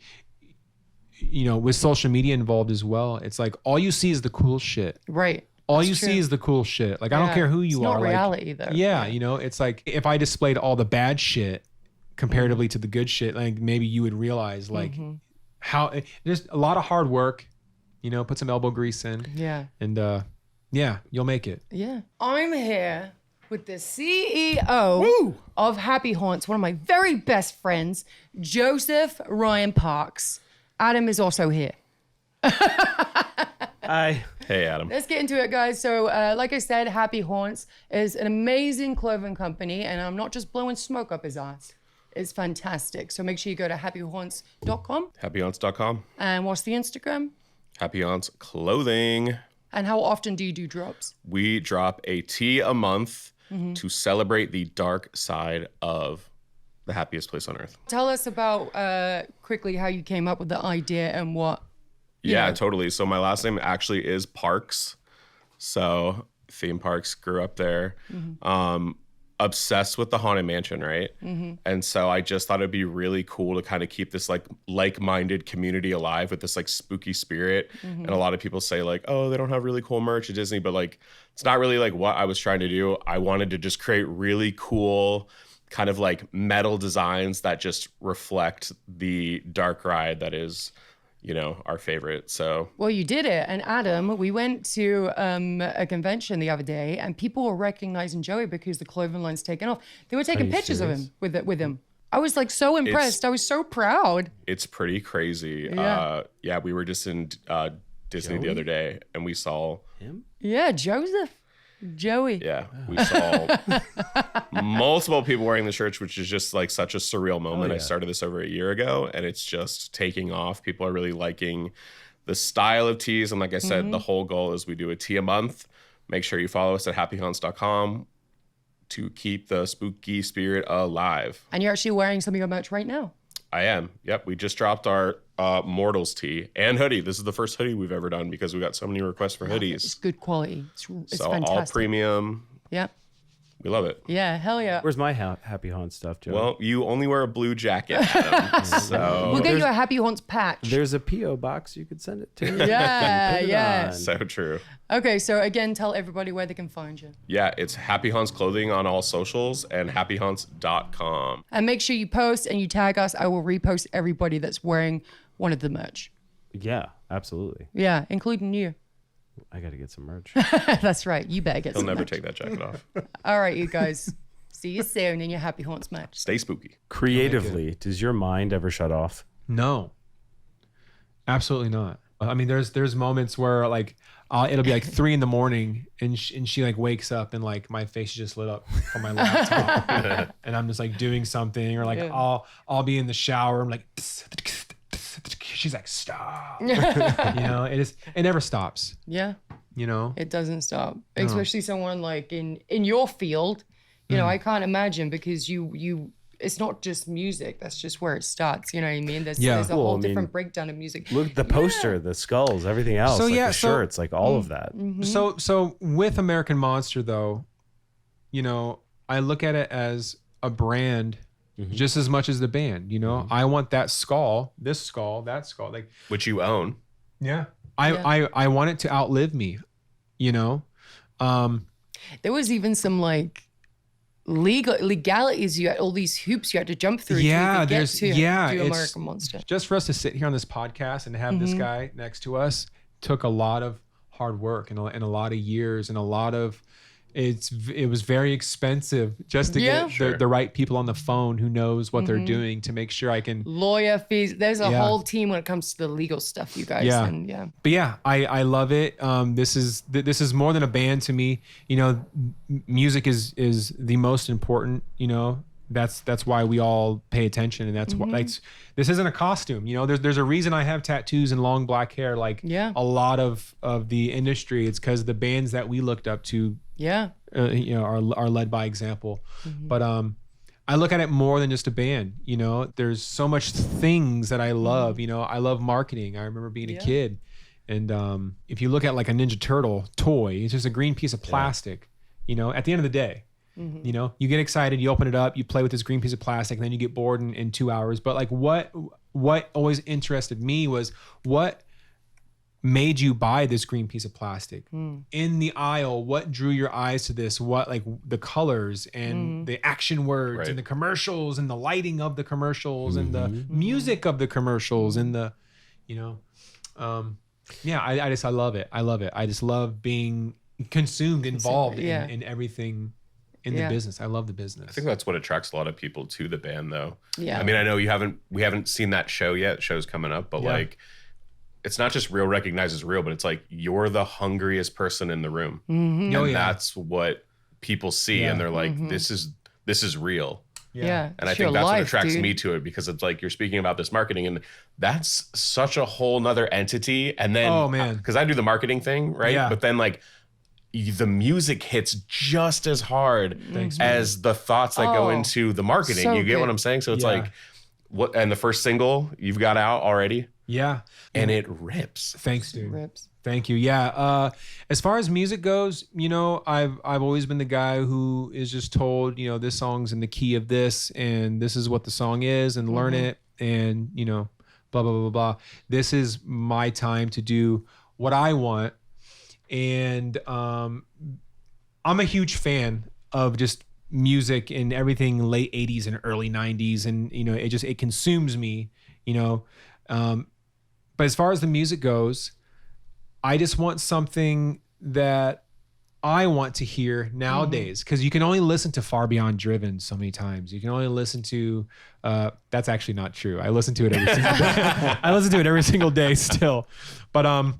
with social media involved as well, it's like all you see is the cool shit. Right. All you see is the cool shit. Like, I don't care who you are. It's not reality, though. Yeah, it's like if I displayed all the bad shit comparatively to the good shit, like maybe you would realize like how there's a lot of hard work, put some elbow grease in. Yeah. And you'll make it. Yeah. I'm here with the CEO of Happy Haunts, one of my very best friends, Joseph Ryan Parks. Adam is also here. Hi. Hey, Adam. Let's get into it, guys. So, like I said, Happy Haunts is an amazing clothing company, and I'm not just blowing smoke up his ass. It's fantastic. So make sure you go to happyhaunts.com. Happyhaunts.com. And what's the Instagram? Happy Haunts Clothing. And how often do you do drops? We drop a tea a month to celebrate the dark side of the happiest place on earth. Tell us about quickly how you came up with the idea and what. Yeah, totally. So my last name actually is Parks. So theme parks, grew up there. Obsessed with the Haunted Mansion, right? And so I just thought it'd be really cool to kind of keep this like-minded community alive with this like spooky spirit. And a lot of people say like, oh, they don't have really cool merch at Disney, but like it's not really like what I was trying to do. I wanted to just create really cool kind of like metal designs that just reflect the dark ride that is our favorite. So well, you did it. And Adam, we went to a convention the other day, and people were recognizing Joey because the clothing line's taken off. They were taking pictures of him with him. I was like so impressed. I was so proud. It's pretty crazy. Yeah. We were just in Disney the other day, and we saw him. Yeah, Joey. Yeah, we saw multiple people wearing the shirts, which is just like such a surreal moment. I started this over a year ago, and it's just taking off. People are really liking the style of teas. And like I said, the whole goal is we do a tea a month. Make sure you follow us at happyhaunts.com to keep the spooky spirit alive. And you're actually wearing some of your merch right now. I am. Yep. We just dropped our Mortals tee and hoodie. This is the first hoodie we've ever done because we got so many requests for hoodies. It's good quality. It's so fantastic. All premium. Yeah. We love it. Yeah, hell yeah. Where's my Happy Haunt stuff, Joe? Well, you only wear a blue jacket, Adam. So We'll get you a Happy Haunts patch. There's a P.O. box you could send it to. Yeah, Put it yeah. on. so true. Okay, so again, tell everybody where they can find you. Yeah, it's Happy Haunts Clothing on all socials and happyhaunts.com. And make sure you post and you tag us. I will repost everybody that's wearing one of the merch. Yeah, absolutely. Yeah, including you. I got to get some merch. That's right. You better get He'll some never merch. take that jacket off. All right, you guys. See you soon in your Happy Haunts match. Stay spooky. Creatively, does your mind ever shut off? No, absolutely not. I mean, there's moments where like it'll be like 3 a.m. and she like wakes up and like my face is just lit up on my laptop and I'm just like doing something or like I'll be in the shower. I'm like, she's like, stop. It never stops. Yeah, it doesn't stop. No. Especially someone like in your field. I can't imagine because you it's not just music. That's just where it starts. You know what I mean? There's a Cool. whole different breakdown of music. Look at the poster, the skulls, everything else. So, like yeah, the shirts, like all of that. So with American Monster though, I look at it as a brand just as much as the band. I want that skull, this skull, that skull, like Which you own. yeah. I want it to outlive me. There was even some like legalities. You had all these hoops you had to jump through. Yeah, to get to it's- American Monster. Just for us to sit here on this podcast and have this guy next to us took a lot of hard work and a lot of years and a lot of it was very expensive just to get the right people on the phone who knows what they're doing to make sure I can Lawyer fees. There's a Yeah. whole team when it comes to the legal stuff, you guys. Yeah. And yeah. But yeah, I love it. This is more than a band to me. Music is the most important, that's why we all pay attention, and that's why this isn't a costume. You know, there's a reason I have tattoos and long black hair. Like a lot of the industry, it's because the bands that we looked up to, you know, are led by example. But I look at it more than just a band. You know, there's so much things that I love. You know, I love marketing. I remember being a kid, and if you look at like a Ninja Turtle toy, it's just a green piece of plastic. You know, at the end of the day, you know, you get excited, you open it up, you play with this green piece of plastic, and then you get bored in 2 hours. But like what always interested me was what made you buy this green piece of plastic in the aisle. What drew your eyes to this? What, like the colors and the action words and the commercials and the lighting of the commercials and the music of the commercials and the, you know, I love it. I love it. I just love being consumed, involved in everything in the business. I love the business. I think that's what attracts a lot of people to the band, though. I mean, I know we haven't seen that show yet. Show's coming up, but like, it's not just Real recognizes Real, but it's like you're the hungriest person in the room, and that's what people see, and they're like, this is real. And I think that's what attracts me to it, because it's like you're speaking about this marketing, and that's such a whole nother entity. And then, because I do the marketing thing, right? But then like the music hits just as hard as the thoughts that go into the marketing. So you get what I'm saying? So it's like, what? And the first single you've got out already. Yeah. And it rips. Thanks, dude. Rips. Thank you. Yeah. As far as music goes, you know, I've always been the guy who is just told, you know, this song's in the key of this, and this is what the song is, and learn it, and, you know, blah, blah, blah, blah, blah. This is my time to do what I want. And I'm a huge fan of just music and everything late 80s and early 90s. And, you know, it consumes me, you know. But as far as the music goes, I just want something that I want to hear nowadays, because you can only listen to Far Beyond Driven so many times. You can only listen to, that's actually not true. I listen to it every single day. I listen to it every single day still. But,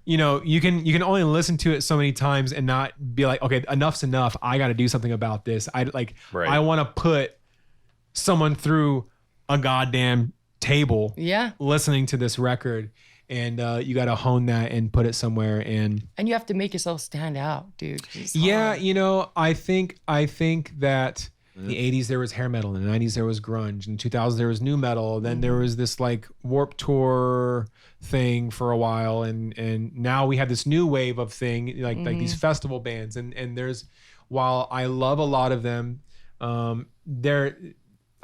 you know, you can only listen to it so many times and not be like, okay, enough's enough. I got to do something about this. I want to put someone through a goddamn table listening to this record, and you got to hone that and put it somewhere, and you have to make yourself stand out, dude. You know, I think that in the 80s there was hair metal, in the 90s there was grunge, in the 2000s there was new metal, then there was this like Warped Tour thing for a while, and now we have this new wave of thing, like these festival bands, and there's, while I love a lot of them, they're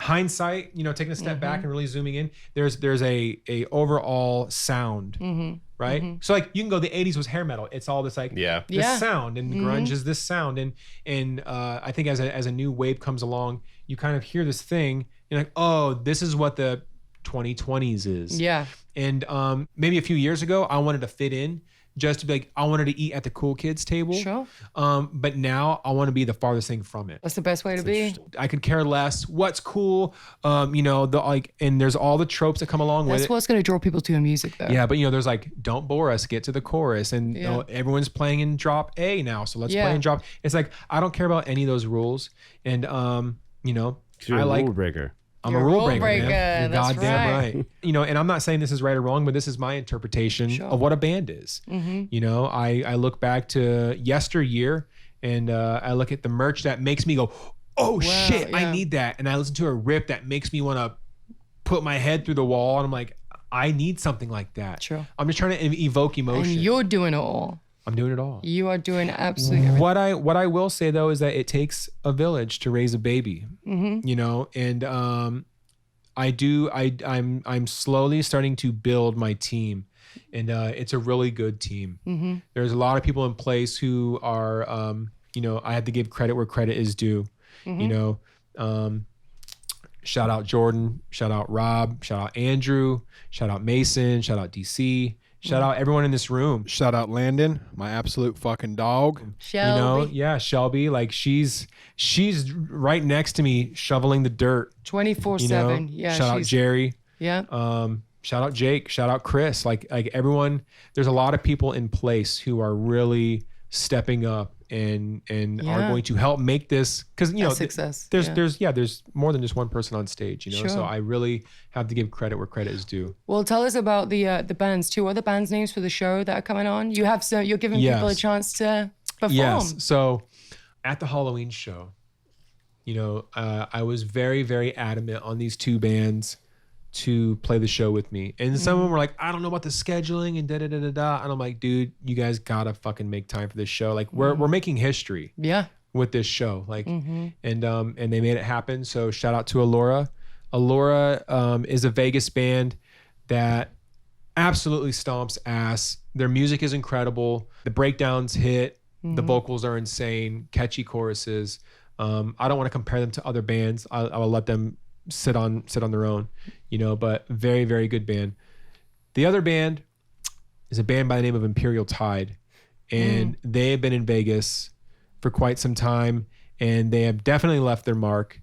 hindsight, you know, taking a step back and really zooming in, there's a overall sound, right? So like you can go, the 80s was hair metal. It's all this like this sound, and grunge is this sound, and I think as a new wave comes along, you kind of hear this thing, you're like, oh, this is what the 2020s is. And maybe a few years ago, I wanted to fit in, just to be like, I wanted to eat at the cool kids table. Sure. But now I want to be the farthest thing from it. That's the best way to be. I could care less what's cool. You know, the like, and there's all the tropes that come along with it. That's what's going to draw people to your music, though. Yeah, but you know, there's like, don't bore us, get to the chorus, and you know, everyone's playing in drop A now, so let's play in drop. It's like, I don't care about any of those rules, and you know, I like Rulebreaker. I'm a Rulebreaker, man. You're goddamn right. You know, and I'm not saying this is right or wrong, but this is my interpretation of what a band is. You know, I look back to yesteryear, and I look at the merch that makes me go, oh shit, I need that. And I listen to a rip that makes me want to put my head through the wall, and I'm like, I need something like that. Sure. I'm just trying to evoke emotion. And you're doing it all. I'm doing it all. You are doing absolutely everything. What I will say though is that it takes a village to raise a baby. You know, and I'm slowly starting to build my team, and it's a really good team. There's a lot of people in place who are you know, I have to give credit where credit is due. You know, shout out Jordan, shout out Rob, shout out Andrew, shout out Mason, shout out DC. Shout out everyone in this room. Shout out Landon, my absolute fucking dog. Shelby. You know, Shelby. Like she's right next to me shoveling the dirt 24/7. Yeah. Shout out Jerry. Yeah. Shout out Jake. Shout out Chris. Like everyone. There's a lot of people in place who are really stepping up and are Yeah. going to help make this, because you know success. there's more than just one person on stage, you know. Sure. So I really have to give credit where credit is due. Well, tell us about the bands too. What are the bands names for the show that are coming on? You have you're giving people a Yes. chance to perform. Yes. So at the Halloween show, you know, I was very, very adamant on these two bands to play the show with me. And some of them were like, I don't know about the scheduling and da da da da da. And I'm like, dude, you guys gotta fucking make time for this show. Like we're making history Yeah. with this show. Like and they made it happen. So shout out to Allura. Allura is a Vegas band that absolutely stomps ass. Their music is incredible. The breakdowns hit. The vocals are insane. Catchy choruses. I don't want to compare them to other bands. I'll let them sit on their own, you know, but very, very good band. The other band is a band by the name of Imperial Tide, and they have been in Vegas for quite some time, and they have definitely left their mark.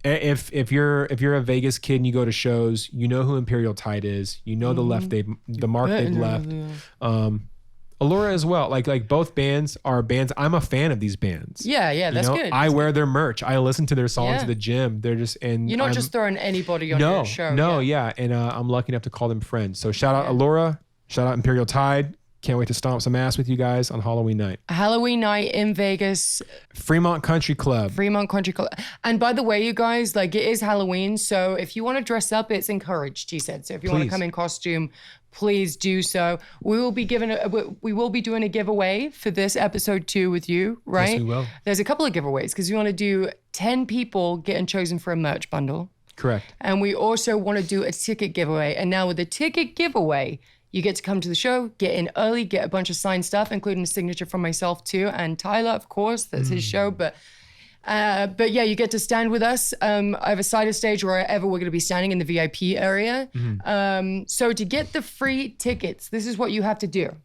If you're a Vegas kid and you go to shows, you know who Imperial Tide is. You know the mark they've left. Allura as well. Like both bands are bands. I'm a fan of these bands. Yeah, that's good. I wear their merch. I listen to their songs Yeah. at the gym. They're just and You're not just throwing anybody on your show. No, yeah. And I'm lucky enough to call them friends. So shout out Allura, shout out Imperial Tide. Can't wait to stomp some ass with you guys on Halloween night. Halloween night in Vegas, Fremont Country Club. Fremont Country Club. And by the way, you guys, like it is Halloween, so if you want to dress up, it's encouraged, he said. So if you want to Please. come in costume, please do so. We will be doing a giveaway for this episode too with you, right? Yes, we will. There's a couple of giveaways because we want to do 10 people getting chosen for a merch bundle. Correct. And we also want to do a ticket giveaway. And now with the ticket giveaway, you get to come to the show, get in early, get a bunch of signed stuff, including a signature from myself too, and Tyler, of course, that's his show. But yeah, you get to stand with us. I have a side of stage wherever we're going to be standing in the VIP area. So to get the free tickets, this is what you have to do.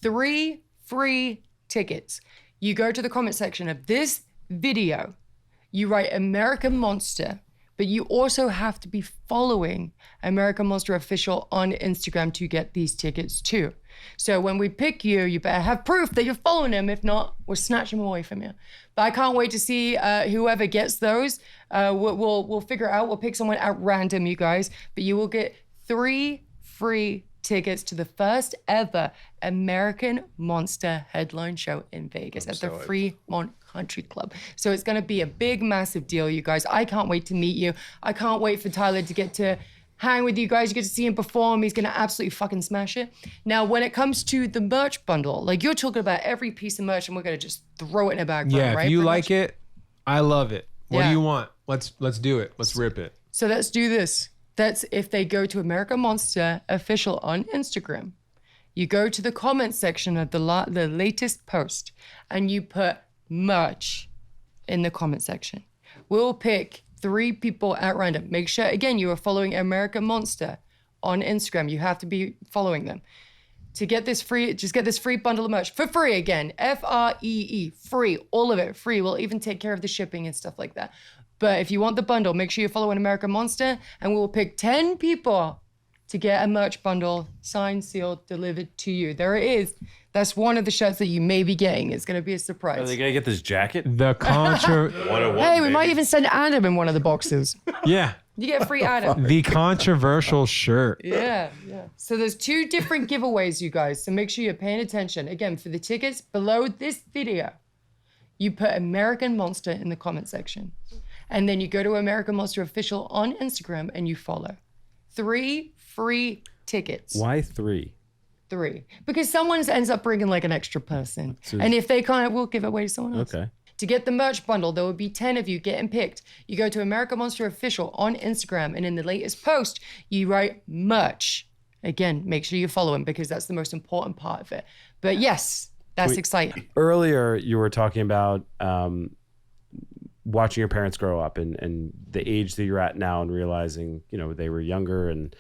3 free tickets. You go to the comment section of this video, you write American Monster, but you also have to be following American Monster Official on Instagram to get these tickets too. So when we pick you, you better have proof that you're following him. If not, we'll snatch him away from you. But I can't wait to see whoever gets those. We'll figure it out. We'll pick someone at random, you guys. But you will get 3 free tickets to the first ever American Monster headline show in Vegas at the Fremont Country Club. So it's going to be a big, massive deal, you guys. I can't wait to meet you. I can't wait for Tyler to get to hang with you guys. You get to see him perform. He's going to absolutely fucking smash it. Now, when it comes to the merch bundle, like you're talking about every piece of merch and we're going to just throw it in a bag. Yeah, right? if you Pretty like much. it, I love it. What Yeah. do you want? Let's do it. Let's rip it. So let's do this. That's if they go to American Monster Official on Instagram. You go to the comment section of the latest post and you put merch in the comment section. We'll pick 3 people at random. Make sure, again, you are following American Monster on Instagram. You have to be following them. To get this free, just get this free bundle of merch for free again. FREE, free, all of it free. We'll even take care of the shipping and stuff like that. But if you want the bundle, make sure you follow an American Monster and we will pick 10 people to get a merch bundle signed, sealed, delivered to you. There it is. That's one of the shirts that you may be getting. It's going to be a Are surprise. they gonna get this jacket? The contra, 101, Hey, we baby. might even send Adam in one of the boxes. yeah, You get a free Adam. the controversial shirt. Yeah. So there's 2 different giveaways, you guys. So make sure you're paying attention. Again, for the tickets below this video, you put American Monster in the comment section. And then you go to American Monster Official on Instagram and you follow. 3 free tickets. Why 3? 3. Because someone ends up bringing like an extra person. And if they can't, we'll give it away to someone else. Okay. To get the merch bundle, there will be 10 of you getting picked. You go to American Monster Official on Instagram, and in the latest post, you write merch. Again, make sure you follow him because that's the most important part of it. But yes, that's exciting. Earlier, you were talking about watching your parents grow up and the age that you're at now and realizing, you know, they were younger. And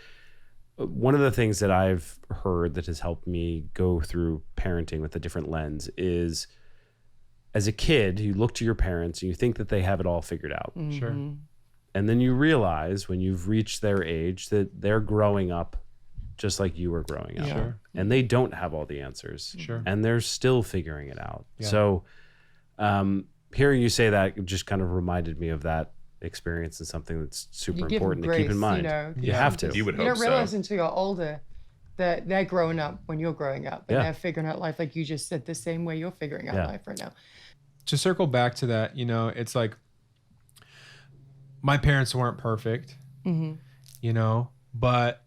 one of the things that I've heard that has helped me go through parenting with a different lens is, as a kid, you look to your parents and you think that they have it all figured out. Sure. And then you realize when you've reached their age that they're growing up just like you were growing up. Sure. And they don't have all the answers. Sure. And they're still figuring it out. Yeah. So hearing you say that just kind of reminded me of that experience and something that's super You give them important to keep in grace, mind. you know, You have to. You would You hope don't realize so. until you're older that they're growing up when you're growing up, and Yeah. they're figuring out life like you just said, the same way you're figuring out Yeah. life right now. To circle back to that, you know, it's like my parents weren't perfect, you know, but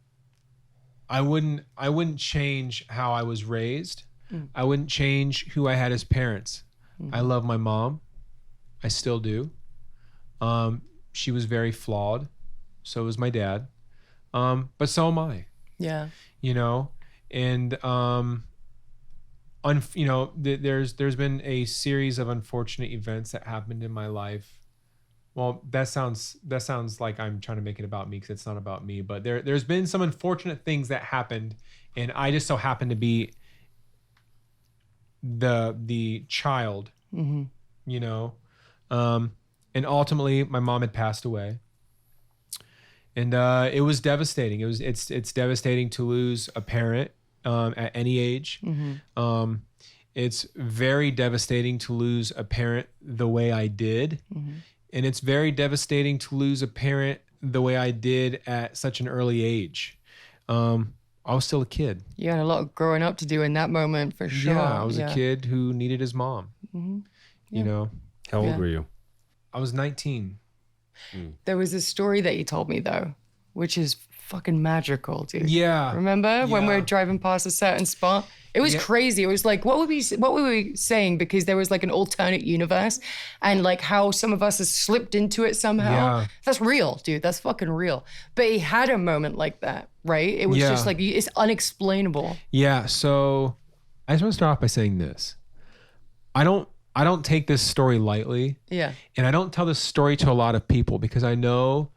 I wouldn't change how I was raised. I wouldn't change who I had as parents. I love my mom. I still do. She was very flawed. So was my dad. But so am I, Yeah. you know, and, you know, there's been a series of unfortunate events that happened in my life. Well, that sounds like I'm trying to make it about me, because it's not about me. But there's been some unfortunate things that happened, and I just so happened to be the child, you know. And ultimately, my mom had passed away, and it was devastating. It's devastating to lose a parent at any age. It's very devastating to lose a parent the way I did. And it's very devastating to lose a parent the way I did at such an early age. I was still a kid. You had a lot of growing up to do in that moment, for sure. Yeah, I was a kid who needed his mom. You know, How old Yeah. were you? I was 19. There was a story that you told me, though, which is fucking magical, dude. Yeah. Remember when we Yeah. were driving past a certain spot? It was Yeah. crazy. It was like, what were we saying? Because there was like an alternate universe, and like how some of us has slipped into it somehow. Yeah. That's real, dude. That's fucking real. But he had a moment like that, right? It was Yeah. just like, it's unexplainable. Yeah. So I just want to start off by saying this. I don't take this story lightly. Yeah. And I don't tell this story to a lot of people, because I know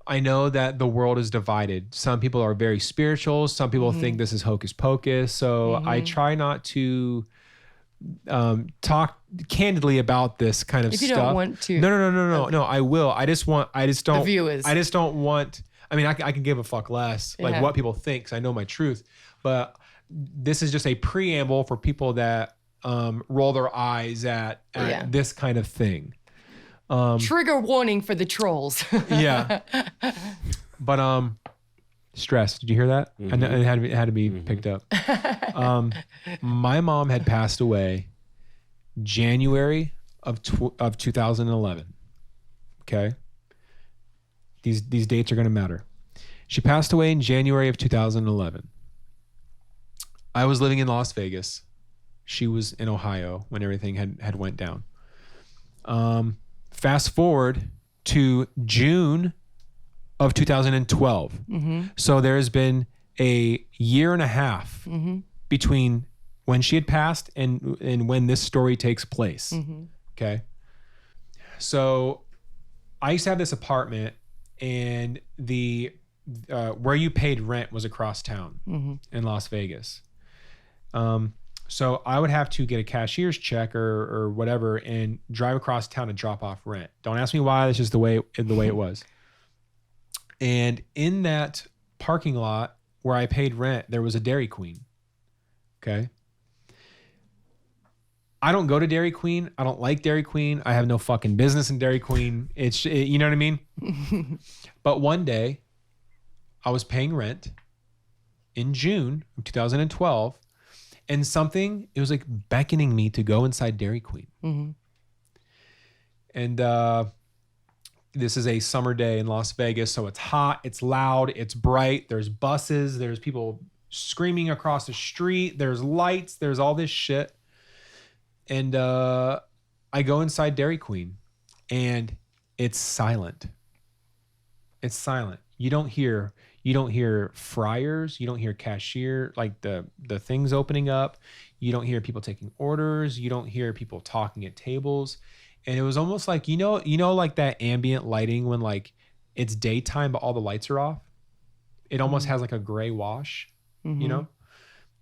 that the world is divided. Some people are very spiritual. Some people think this is hocus pocus. So I try not to talk candidly about this kind of If you stuff. don't want to. No, I will. I just don't. viewers. I just don't want. I mean, I can give a fuck less, like Yeah. what people think, 'cause I know my truth. But this is just a preamble for people that roll their eyes at Yeah. this kind of thing. Trigger warning for the trolls. Yeah. But stress. Did you hear that? I know it had to be picked up. My mom had passed away January of 2011. Okay. These dates are going to matter. She passed away in January of 2011. I was living in Las Vegas. She was in Ohio when everything had went down. Fast forward to June of 2012. So there has been a year and a half between when she had passed and when this story takes place. Okay. So I used to have this apartment, and the where you paid rent was across town in Las Vegas. So I would have to get a cashier's check or whatever and drive across town to drop off rent. Don't ask me why. That's just the way it was. And in that parking lot where I paid rent, there was a Dairy Queen. Okay. I don't go to Dairy Queen. I don't like Dairy Queen. I have no fucking business in Dairy Queen. You know what I mean? But one day I was paying rent in June of 2012. And it was like beckoning me to go inside Dairy Queen. And this is a summer day in Las Vegas. So it's hot, it's loud, it's bright. There's buses, there's people screaming across the street. There's lights, there's all this shit. And I go inside Dairy Queen, and it's silent. It's silent. You don't hear fryers, you don't hear cashier, like the things opening up, you don't hear people taking orders, you don't hear people talking at tables. And it was almost like, you know like that ambient lighting when like it's daytime but all the lights are off. It almost has like a gray wash, you know?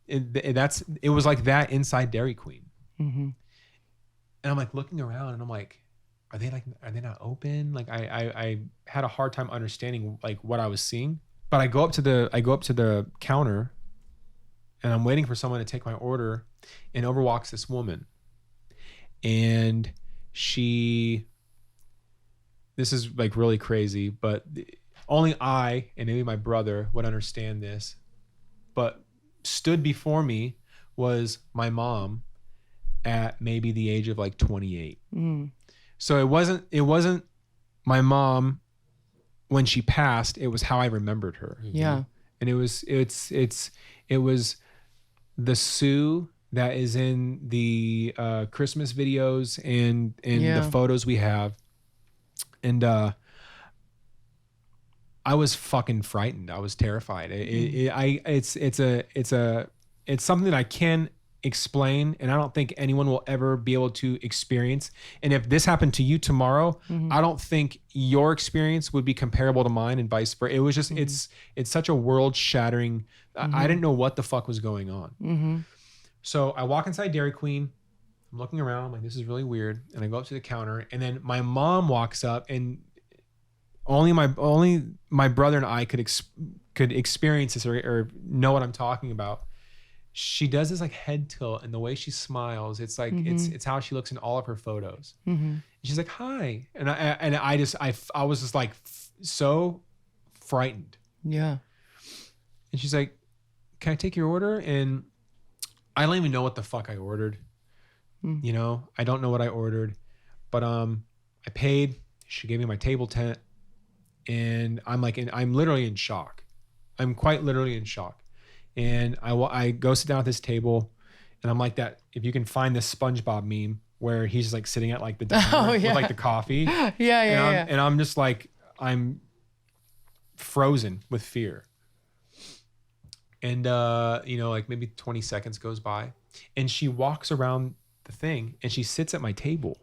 It was like that inside Dairy Queen. And I'm like looking around, and I'm like, are they not open? Like I had a hard time understanding like what I was seeing. But I go up to the counter and I'm waiting for someone to take my order, and over walks this woman. And this is like really crazy, but only I and maybe my brother would understand this. But stood before me was my mom at maybe the age of like 28. So it wasn't my mom when she passed, it was how I remembered her. Yeah. And it was the Sue that is in the Christmas videos and the photos we have. And I was fucking frightened. I was terrified. It's something that I can explain, and I don't think anyone will ever be able to experience. And if this happened to you tomorrow, I don't think your experience would be comparable to mine, and vice versa. It was just it's such a world shattering. I didn't know what the fuck was going on. So I walk inside Dairy Queen. I'm looking around. I'm like, this is really weird. And I go up to the counter, and then my mom walks up, and only my brother and I could experience this or know what I'm talking about. She does this like head tilt, and the way she smiles, it's like it's how she looks in all of her photos. She's like, "Hi," and I was just like so frightened. Yeah. And she's like, "Can I take your order?" And I don't even know what the fuck I ordered. You know, I don't know what I ordered, but I paid. She gave me my table tent, and I'm literally in shock. I'm quite literally in shock. And I go sit down at this table, and I'm like that. If you can find this SpongeBob meme where he's just like sitting at like the diner with like the coffee. Yeah. And I'm just like, I'm frozen with fear. And, like maybe 20 seconds goes by, and she walks around the thing and she sits at my table.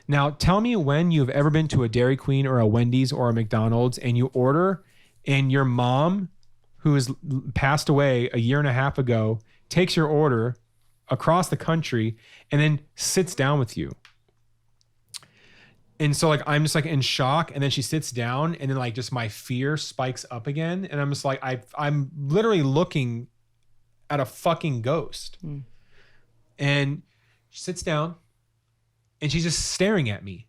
Now, tell me when you've ever been to a Dairy Queen or a Wendy's or a McDonald's and you order, and your mom, who has passed away a year and a half ago, takes your order across the country and then sits down with you. And so like, I'm just like in shock, and then she sits down, and then like just my fear spikes up again. And I'm just like, I'm literally looking at a fucking ghost. And she sits down and she's just staring at me.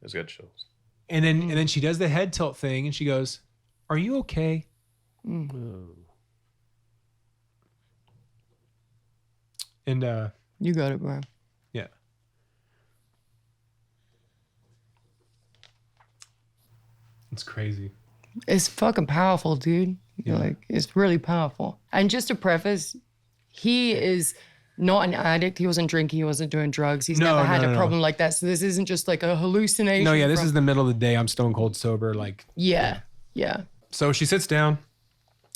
That's good shows. And then she does the head tilt thing, and she goes, "Are you okay?" And You got it, bro. yeah. It's crazy. It's fucking powerful, dude. Like, it's really powerful. And just to preface, he is not an addict. He wasn't drinking. He wasn't doing drugs. He's never had a problem like that. So this isn't just like a hallucination. No, yeah, this is the middle of the day. I'm stone cold sober. Like, Yeah. so she sits down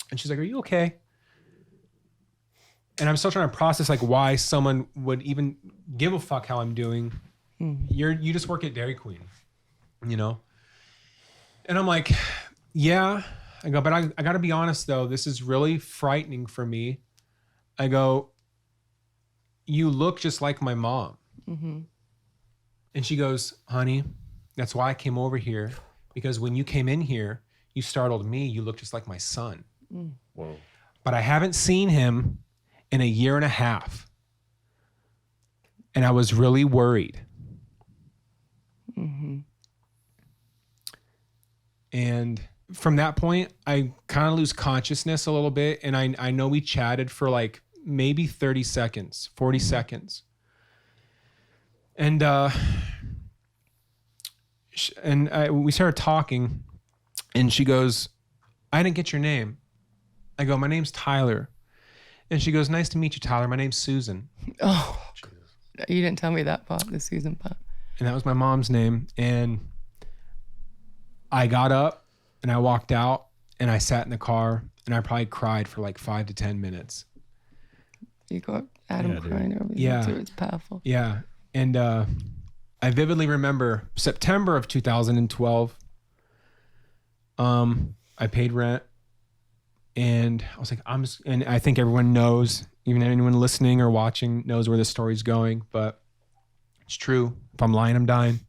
and she's like, "Are you okay?" And I'm still trying to process like why someone would even give a fuck how I'm doing. You just work at Dairy Queen, you know? And I'm like, yeah. I go, but I got to be honest though. This is really frightening for me. I go, "You look just like my mom." And she goes, "Honey, that's why I came over here. Because when you came in here, you startled me. You look just like my son. Whoa. But I haven't seen him in a year and a half. And I was really worried." And from that point, I kind of lose consciousness a little bit. And I know we chatted for like maybe 30 seconds, 40 seconds. And we started talking, and she goes, "I didn't get your name." I go, "My name's Tyler." And she goes, "Nice to meet you, Tyler. My name's Susan." Oh, you didn't tell me that part, the Susan part. And that was my mom's name. And I got up and I walked out, and I sat in the car, and I probably cried for like 5 to 10 minutes. You got Adam crying over Yeah. too. It's powerful. Yeah. And I vividly remember September of 2012. I paid rent, and I was like, and I think everyone knows, even anyone listening or watching knows where this story's going, but it's true. If I'm lying, I'm dying.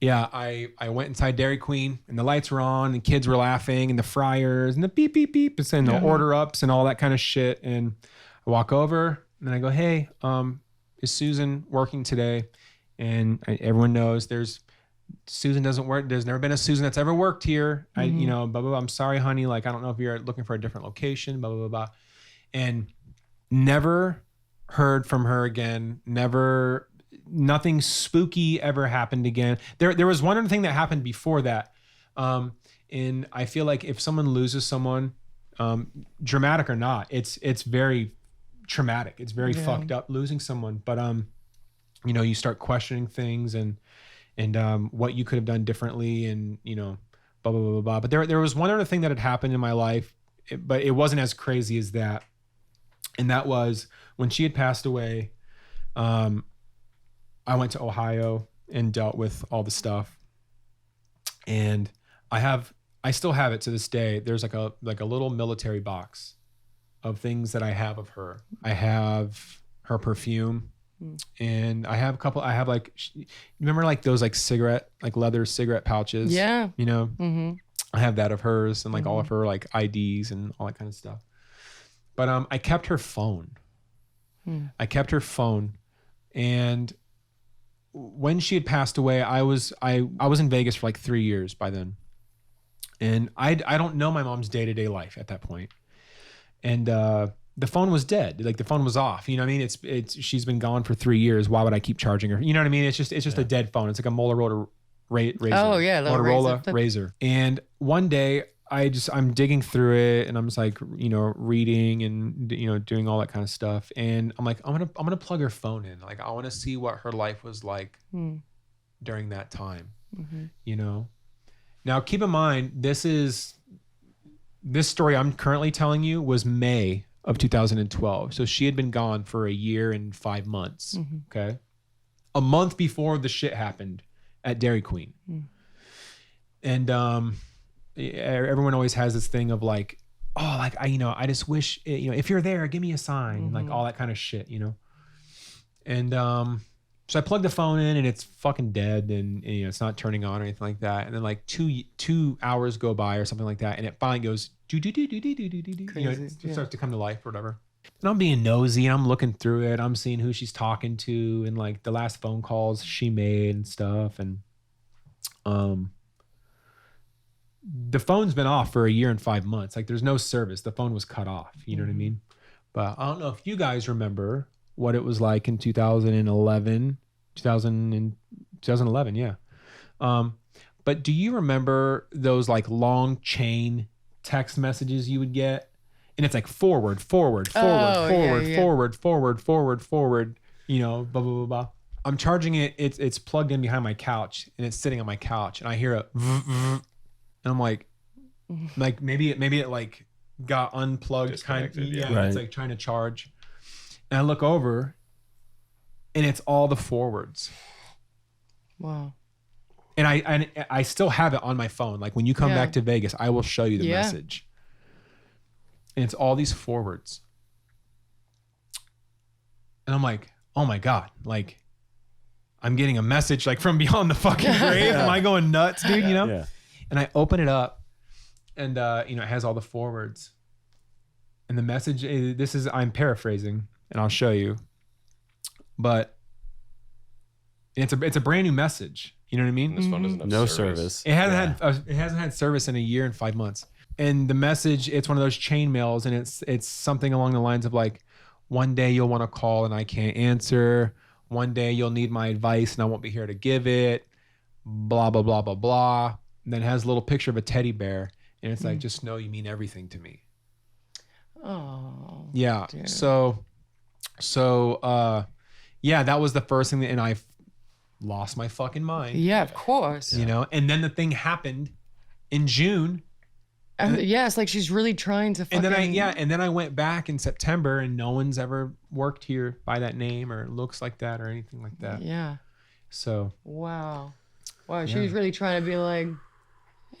yeah, I went inside Dairy Queen and the lights were on and kids were laughing and the fryers and the beep, beep, beep, and the order ups and all that kind of shit. And I walk over and then I go, hey, is Susan working today? And everyone knows Susan doesn't work. There's never been a Susan that's ever worked here. Blah, blah, blah. I'm sorry, honey. Like, I don't know if you're looking for a different location, blah, blah, blah, blah. And never heard from her again. Nothing spooky ever happened again. There was one other thing that happened before that. And I feel like if someone loses someone, dramatic or not, it's very traumatic. It's very fucked up losing someone. But, you start questioning things and what you could have done differently and, blah, blah, blah, blah, blah. But there was one other thing that had happened in my life, but it wasn't as crazy as that. And that was when she had passed away. I went to Ohio and dealt with all the stuff. And I still have it to this day. There's like a little military box of things that I have of her. I have her perfume. And I have remember like those like leather cigarette pouches? Yeah. I have that of hers and like all of her like IDs and all that kind of stuff. But I kept her phone. And when she had passed away, I was in Vegas for like 3 years by then. And I don't know my mom's day-to-day life at that point. And the phone was dead. Like the phone was off. You know what I mean? It's she's been gone for 3 years. Why would I keep charging her? You know what I mean? It's just a dead phone. It's like a Motorola razor. Oh yeah, Motorola razor. And one day I'm digging through it and I'm just like, reading and doing all that kind of stuff. And I'm like, I'm gonna plug her phone in. Like I want to see what her life was like during that time. Now keep in mind, this story I'm currently telling you was May of 2012. So she had been gone for a year and 5 months. Okay. A month before the shit happened at Dairy Queen. And everyone always has this thing of like, oh, like I just wish if you're there, give me a sign, like all that kind of shit, And so I plugged the phone in and it's fucking dead and it's not turning on or anything like that. And then like two hours go by or something like that, and it finally goes it starts to come to life or whatever. And I'm being nosy and I'm looking through it. I'm seeing who she's talking to and like the last phone calls she made and stuff. And the phone's been off for a year and 5 months. Like there's no service. The phone was cut off. You know what I mean? But I don't know if you guys remember what it was like in 2011. Yeah. But do you remember those like long chain text messages you would get? And it's like forward, blah, blah, blah, blah. I'm charging it. It's plugged in behind my couch and it's sitting on my couch and I hear a and I'm like maybe it like got unplugged kind of. Yeah. Right. It's like trying to charge. And I look over and it's all the forwards. Wow. And I still have it on my phone. Like when you come back to Vegas, I will show you the message. And it's all these forwards. And I'm like, oh my God, like I'm getting a message like from beyond the fucking grave. Am I going nuts, dude? Yeah. And I open it up and it has all the forwards. And the message I'm paraphrasing and I'll show you. But it's a brand new message. You know what I mean? This phone doesn't have No service. It hasn't had service in a year and 5 months. And the message, it's one of those chain mails, and it's something along the lines of like, one day you'll want to call and I can't answer. One day you'll need my advice and I won't be here to give it. Blah, blah, blah, blah, blah. And then it has a little picture of a teddy bear. And it's like, just know you mean everything to me. Oh. Yeah. Dear. So that was the first thing and I lost my fucking mind. Yeah, of course. And then the thing happened in June. It's like she's really trying to fucking... And then I went back in September and no one's ever worked here by that name or looks like that or anything like that. Yeah. So. Wow. She was really trying to be like,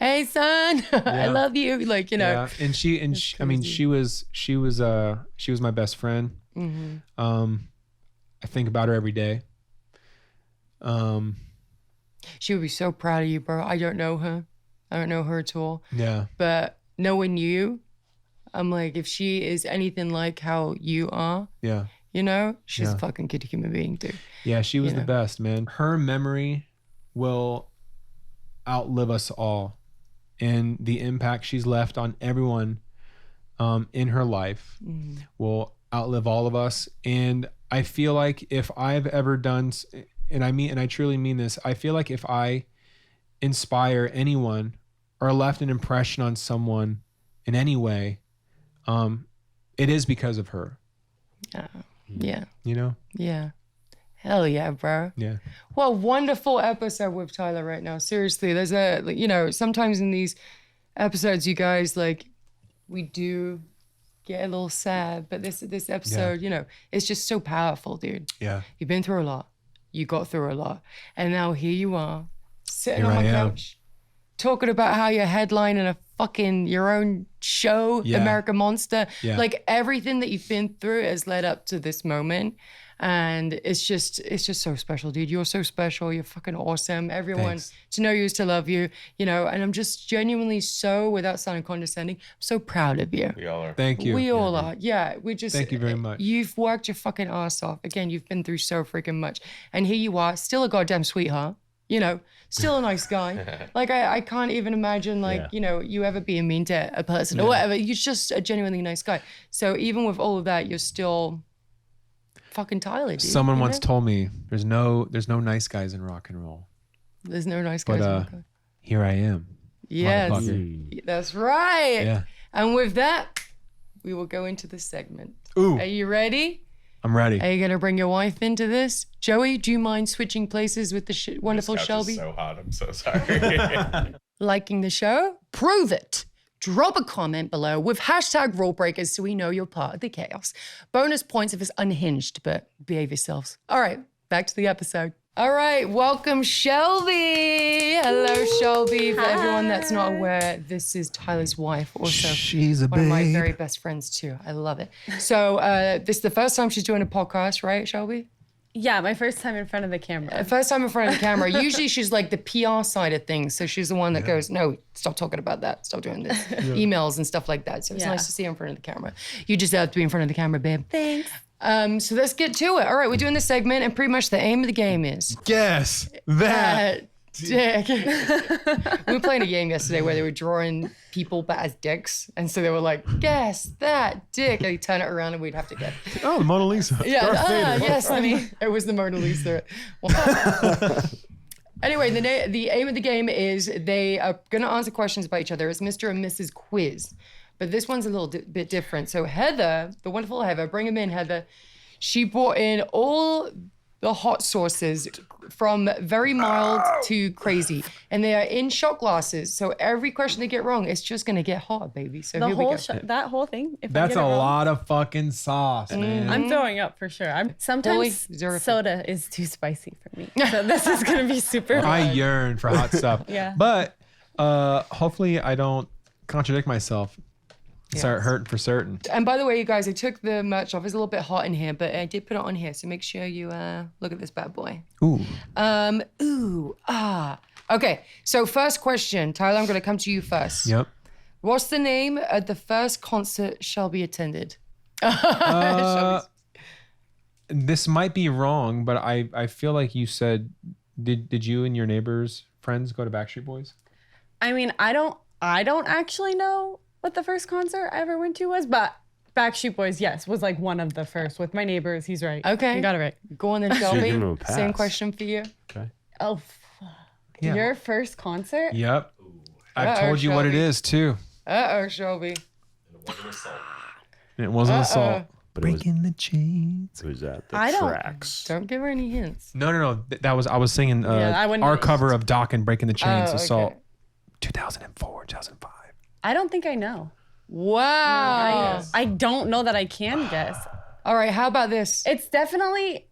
hey son, I love you. Like, Yeah. And she was my best friend. I think about her every day. She would be so proud of you, bro. I don't know her. I don't know her at all. Yeah. But knowing you, I'm like, if she is anything like how you are, Yeah. you know, she's Yeah. a fucking good human being, dude. Yeah, she was You the know. best, man. Her memory will outlive us all, and the impact she's left on everyone in her life will outlive all of us. And I feel like if I've ever done, and I truly mean this, I feel like if I inspire anyone or left an impression on someone in any way, it is because of her. Yeah. You know? Yeah. Hell yeah, bro. Yeah. What a wonderful episode with Tyler right now. Seriously, there's sometimes in these episodes, you guys, like, we do get a little sad, but this episode, it's just so powerful, dude. Yeah. You've been through a lot. You got through a lot. And now here you are, sitting Here on my I am. couch, talking about how you're headlining your own show, Yeah. American Monster. Yeah. Like, everything that you've been through has led up to this moment. And it's just so special, dude. You're so special. You're fucking awesome. Everyone Thanks. to know you is to love you, and I'm just genuinely so, without sounding condescending, so proud of you. We all are. Thank you. We all are. Yeah, we just. Thank you very much. You've worked your fucking ass off. Again, you've been through so freaking much. And here you are, still a goddamn sweetheart, still a nice guy. Like, I can't even imagine, you ever being mean to a person or whatever. You're just a genuinely nice guy. So even with all of that, you're still fucking Tyler, dude. Someone you once know? told me there's no nice guys in rock and roll. There's no nice guys. But in the here I am. Yes, Motherfucker. that's right. Yeah. And with that, we will go into the segment. Ooh, Are you ready? I'm ready. Are you going to bring your wife into this? Joey, do you mind switching places with the wonderful This couch Shelby? is so hot. I'm so sorry. Liking the show? Prove it. Drop a comment below with hashtag Rulebreakers so we know you're part of the chaos. Bonus points if it's unhinged, but behave yourselves. All right, back to the episode. All right, welcome Shelby. Hello, Shelby. For everyone that's not aware, this is Tyler's wife. Also, She's a one of my babe. very best friends too. I love it. So this is the first time she's doing a podcast, right, Shelby? Yeah, my first time in front of the camera. First time in front of the camera. Usually she's like the PR side of things. So she's the one that goes, no, stop talking about that. Stop doing this. Emails and stuff like that. So it's Yeah. nice to see her in front of the camera. You just have to be in front of the camera, babe. Thanks. So let's get to it. All right, we're doing this segment, and pretty much the aim of the game is Guess that. dick. We were playing a game yesterday where they were drawing people but as dicks, and so they were like, guess that dick, and they turn it around, and we'd have to guess. Oh, the Mona Lisa. Yeah, Darth Vader. yes, it was the Mona Lisa. Anyway, the aim of the game is they are going to answer questions about each other. It's Mr. and Mrs. Quiz. But this one's a little bit different. So Heather, the wonderful Heather, bring him in, Heather. She brought in all the hot sauces from very mild to crazy. And they are in shot glasses. So every question they get wrong, it's just going to get hot, baby. So The here we whole go. that whole thing. If I That's get a it wrong, lot of fucking sauce, man. I'm throwing up for sure. Sometimes Holy soda is too spicy for me. So this is gonna be super I hard. yearn for hot stuff. Yeah. But hopefully I don't contradict myself. Start hurting for certain. And by the way, you guys, I took the merch off. It's a little bit hot in here, but I did put it on here. So make sure you look at this bad boy. Ooh. Okay, so first question. Tyler, I'm going to come to you first. Yep. What's the name of the first concert Shelby attended? This might be wrong, but I feel like you said, did you and your neighbors' friends go to Backstreet Boys? I mean, I don't actually know what the first concert I ever went to was, but Backstreet Boys, yes, was like one of the first with my neighbors. He's right. Okay. You got it right. Go on then, give Shelby. him a pass. Same question for you. Okay. Oh, fuck. Yeah. Your first concert? Yep. I've Uh-oh, told you what it Shelby. is too. Uh-oh, Shelby. And it wasn't assault. But it was, Breaking the chains. it was at the I don't- tracks. Don't give her any hints. No. That was I was singing I wouldn't our know. cover of Doc and Breaking the Chains Oh, okay. Assault. 2004, 2005. I don't think I know. Wow. I don't know that I can guess. All right, how about this? It's definitely,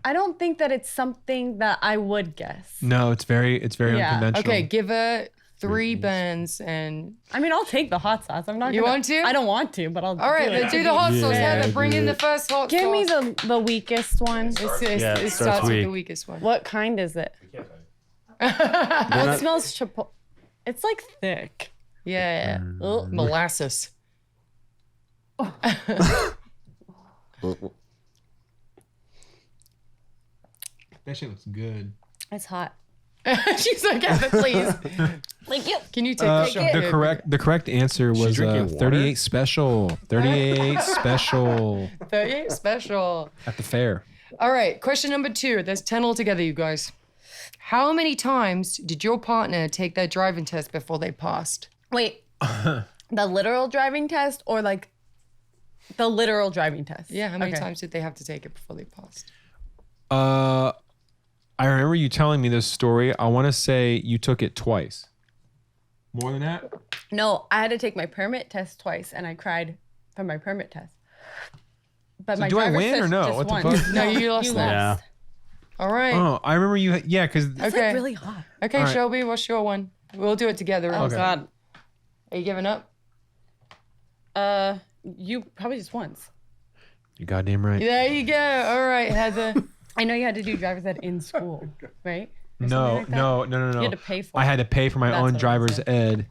I don't think that it's something that I would guess. No, it's very Yeah. unconventional. Okay, give her 3 bands and... I mean, I'll take the hot sauce. I'm not You gonna, want to? I don't want to, but I'll All right, do it. let's do the hot sauce. Yeah, Heather, bring in do the it. first hot Give me sauce. the weakest one. It Yeah, starts it starts with the weak. weakest one. What kind is it? It smells chipotle. It's like thick. Yeah. Oh, molasses. That shit looks good. It's hot. She's like, Heather, please. Like, yeah. Can you take a shot? The correct answer was drinking water? 38 special. 38 special 38 special. at the fair. All right, question number 2. There's 10 altogether, you guys. How many times did your partner take their driving test before they passed? Wait. The literal driving test or like the literal driving test? Yeah, how many Okay. times did they have to take it before they passed? I remember you telling me this story. I want to say you took it twice. More than that? No, I had to take my permit test twice and I cried for my permit test. But my do I driver's win or test no? just What the once. fuck? No, you lost that. Yeah. All right. Oh, I remember you. Yeah, because It's Okay. like really hot. Okay, All right. Shelby, what's your one? We'll do it together. Oh Okay. God. Are you giving up? You probably just once. you're goddamn right. There you go. All right, Heather. I know you had to do driver's ed in school, right? Or No, something like that? no. You had to pay for I it. had to pay for my That's own what it driver's was. ed.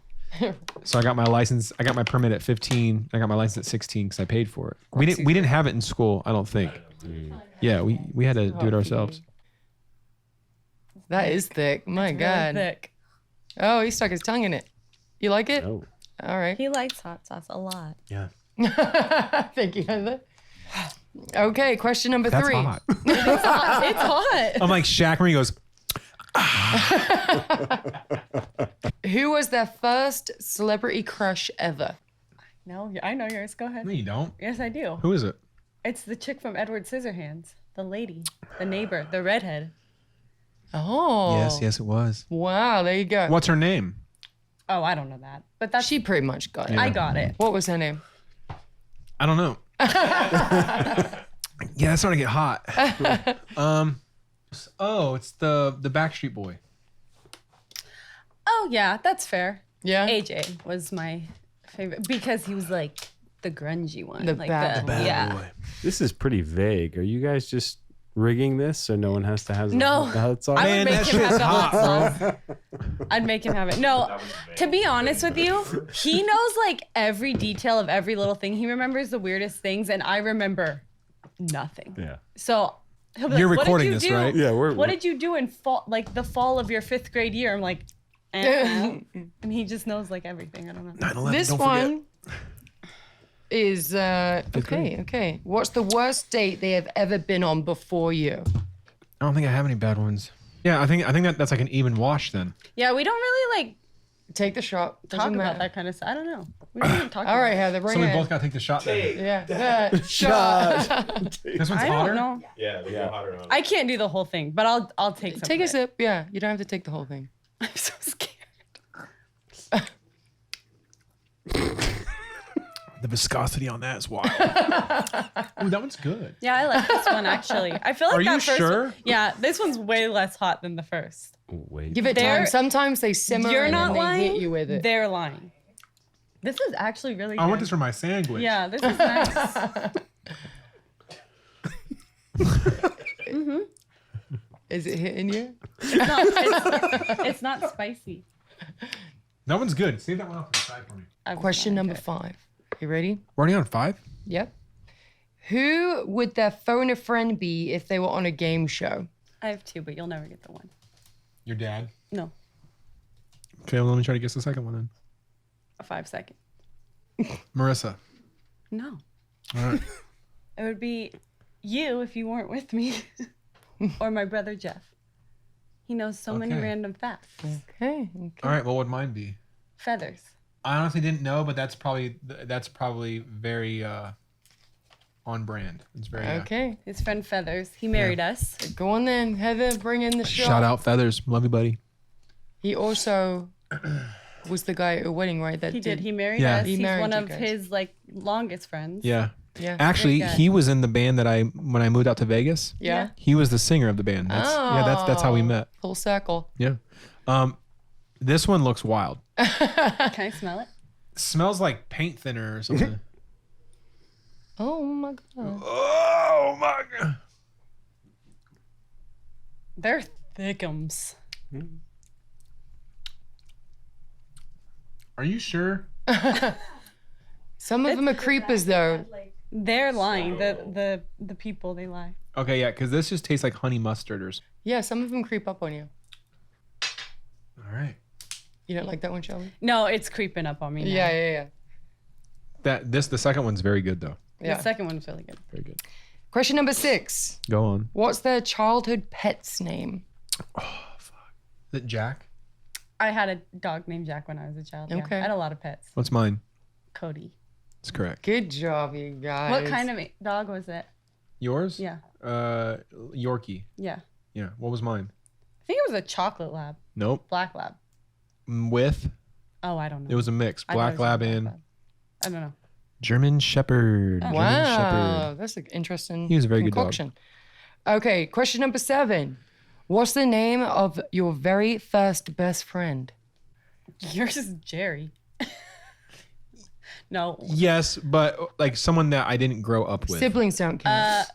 So I got my license. I got my permit at 15. I got my license at 16 because I paid for it. We didn't have it in school. I don't think. Yeah, we had to do it ourselves. That is thick. My Really God. thick. Oh, he stuck his tongue in it. You like it? Oh. All right. He likes hot sauce a lot. Yeah, Thank you, Heather. Okay, question number that's 3. hot. It's hot. I'm like Shaq when he goes. Who was their first celebrity crush ever? No, I know yours. Go ahead. No, you don't. Yes, I do. Who is it? It's the chick from Edward Scissorhands. The lady. The neighbor. The redhead. Oh. Yes, it was. Wow, there you go. What's her name? Oh, I don't know that. But that's She pretty much got it. I got it. What was her name? I don't know. Yeah, that's starting to get hot. Oh, it's the Backstreet Boy. Oh yeah, that's fair. Yeah. AJ was my favorite because he was like the grungy one. The like bad the, boy. yeah. This is pretty vague. Are you guys just rigging this so no one has to have No. the hot sauce? I Man, would make that him have shit's the hot hot, sauce. I'd make him have it. No, to be honest with you, he knows like every detail of every little thing. He remembers the weirdest things, and I remember nothing. Yeah. So he'll be You're like, recording what did this, you do? right? Yeah, What did you do in fall, like the fall of your 5th grade year? I'm like, and he just knows like everything. I don't know. 9/11. This don't one is okay. What's the worst date they have ever been on before you? I don't think I have any bad ones. Yeah, I think that's like an even wash then. Yeah, we don't really like Take the shot. talk Doesn't about matter. that kind of stuff. I don't know. We don't even talk All about right, it. Heather, bring So we it. both got to take the shot then. Yeah. Shot. This one's I hotter. don't know. Yeah, they go hotter on. I can't do the whole thing, but I'll take some. Take of a it. sip. Yeah, you don't have to take the whole thing. I'm so scared. The viscosity on that is wild. Ooh, that one's good. Yeah, I like this one actually. I feel like Are that you first sure? one, yeah, this one's way less hot than the first. Wait. Give it They're- time. Sometimes they simmer You're and not then they lying. hit you with it. They're lying. This is actually really good. I want this for my sandwich. Yeah, this is nice. Is it hitting you? No, it's not spicy. That one's good. Save that one off to the side for me. Question number 5. You ready? We're already on 5? Yep. Who would their phone a friend be if they were on a game show? I have 2, but you'll never get the one. Your dad. No, Okay, well, let me try to guess the second one then. a 5 second. Marissa. No, All right. it would be you if you weren't with me, or my brother Jeff. He knows so many Okay. random facts. Okay. All right, what would mine be? Feathers. I honestly didn't know, but that's probably very on brand. It's very Okay. His friend Feathers. He married us. Go on then, Heather. Bring in the shot. Shout out Feathers. Love you, buddy. He also was the guy at a wedding, right? That He did. He married Yeah. us. He He's married one you of guys. his like longest friends. Yeah. Yeah. Actually, Great guy. he was in the band that when I moved out to Vegas. Yeah. He was the singer of the band. That's how we Oh. met. Full circle. Yeah. This one looks wild. Can I smell it? Smells like paint thinner or something. Oh my god. Oh my god. They're thickums. Are you sure? Some of them are creepers though. They're lying. The people, they lie. Okay, yeah, because this just tastes like honey mustard or. Yeah, some of them creep up on you. All right. You don't like that one, Shelby? No, it's creeping up on me now. Yeah. The second one's very good though. Yeah. The second one's really good. Very good. Question number 6. Go on. What's their childhood pet's name? Is it Jack? I had a dog named Jack when I was a child. Yeah. Okay. I had a lot of pets. What's mine? Cody. That's correct. Good job, you guys. What kind of dog was it? Yours? Yeah. Yorkie. Yeah. Yeah. What was mine? I think it was a chocolate lab. Nope. Black lab. With Oh, I don't know. it was a mix. I thought Black it was lab a black and lab. I don't know. German Shepherd. Oh. German Wow, Shepherd. that's an interesting He was a very good dog. concoction. Okay, question number 7. What's the name of your very first best friend? Yours is Jerry. No. Yes, but like someone that I didn't grow up with. Siblings don't count.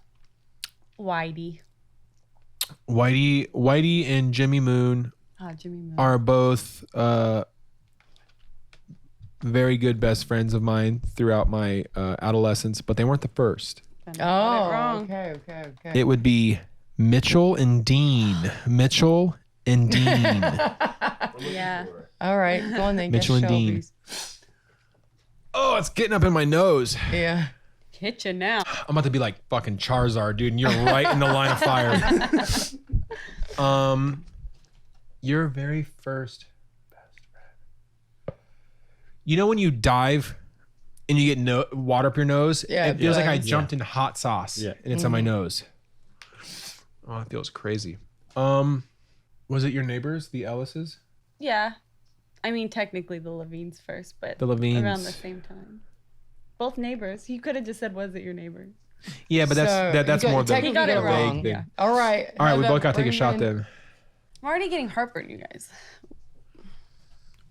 Whitey. Whitey and Jimmy Moon Jimmy Moon. are both very good best friends of mine throughout my adolescence, but they weren't the first. Then I got it wrong. Okay. It would be Mitchell and Dean. Mitchell and Dean. Yeah. All right, go on then. Mitchell guess and Dean. Shelby's. Oh, it's getting up in my nose. Yeah. Hit you now. I'm about to be like fucking Charizard, dude, and you're right in the line of fire. Your very first best friend. You know when you dive and you get water up your nose? Yeah, It feels like I yeah. jumped in hot sauce. Yeah. And it's on my nose. Oh, it feels crazy. Was it your neighbors, the Ellises? Yeah. I mean, technically the Levines first, but The Levines. around the same time. Both neighbors. You could have just said, was it your neighbors? Yeah, but that's more the technically got it vague wrong. thing. Yeah. All right. All right, we Heather, both got to take a bring shot in- then. I'm already getting heartburn, you guys.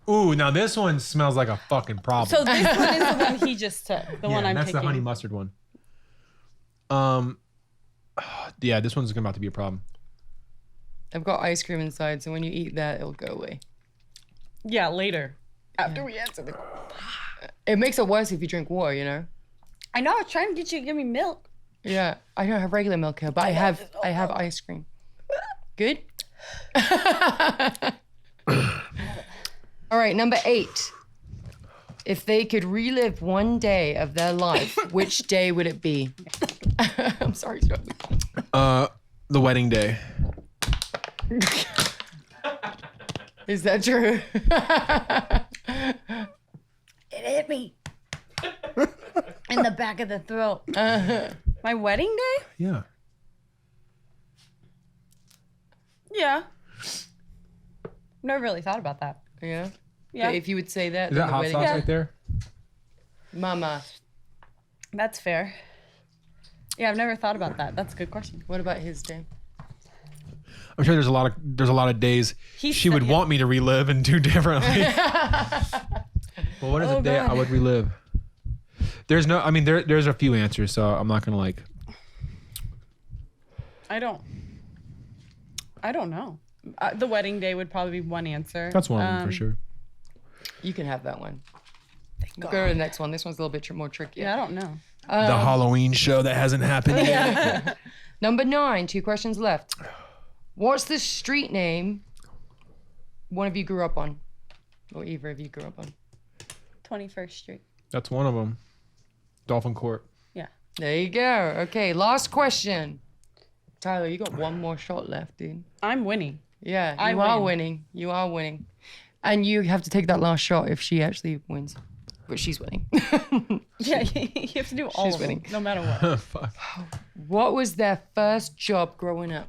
Ooh, now this one smells like a fucking problem. So this one is the one he just took. The one I'm that's picking. the honey mustard one. Yeah, this one's about to be a problem. I've got ice cream inside, so when you eat that, it'll go away. Yeah, later. After we answer the It makes it worse if you drink water, you know? I know, I was trying to get you to give me milk. Yeah. I don't have regular milk here, but I have ice cream. Good? All right, number 8. If they could relive one day of their life, which day would it be? I'm sorry, Shelby. The wedding day. Is that true? It hit me. In the back of the throat. My wedding day? Yeah. Yeah. Never really thought about that. Yeah. Yeah. But if you would say that, Is then that the hot wedding. sauce Yeah. right there? Mama. That's fair. Yeah, I've never thought about that. That's a good question. What about his day? I'm sure there's a lot of days He she said would it. want me to relive and do differently. Well, what is a day I would relive? There's no, I mean, there's a few answers, so I'm not gonna like. I don't know. The wedding day would probably be one answer. That's one of them for sure. You can have that one. Go to the next one. This one's a little bit more tricky. Yeah, I don't know. The Halloween show that hasn't happened yet. Number 9, 2 questions left. What's the street name one of you grew up on? Or either of you grew up on? 21st Street. That's one of them. Dolphin Court. Yeah. There you go. Okay, last question. Tyler, you got one more shot left, dude. I'm winning. Yeah, I you are win. winning. You are winning. And you have to take that last shot if she actually wins. But she's winning. Yeah, you have to do all She's of them, winning. no matter what. Fuck. What was their first job growing up?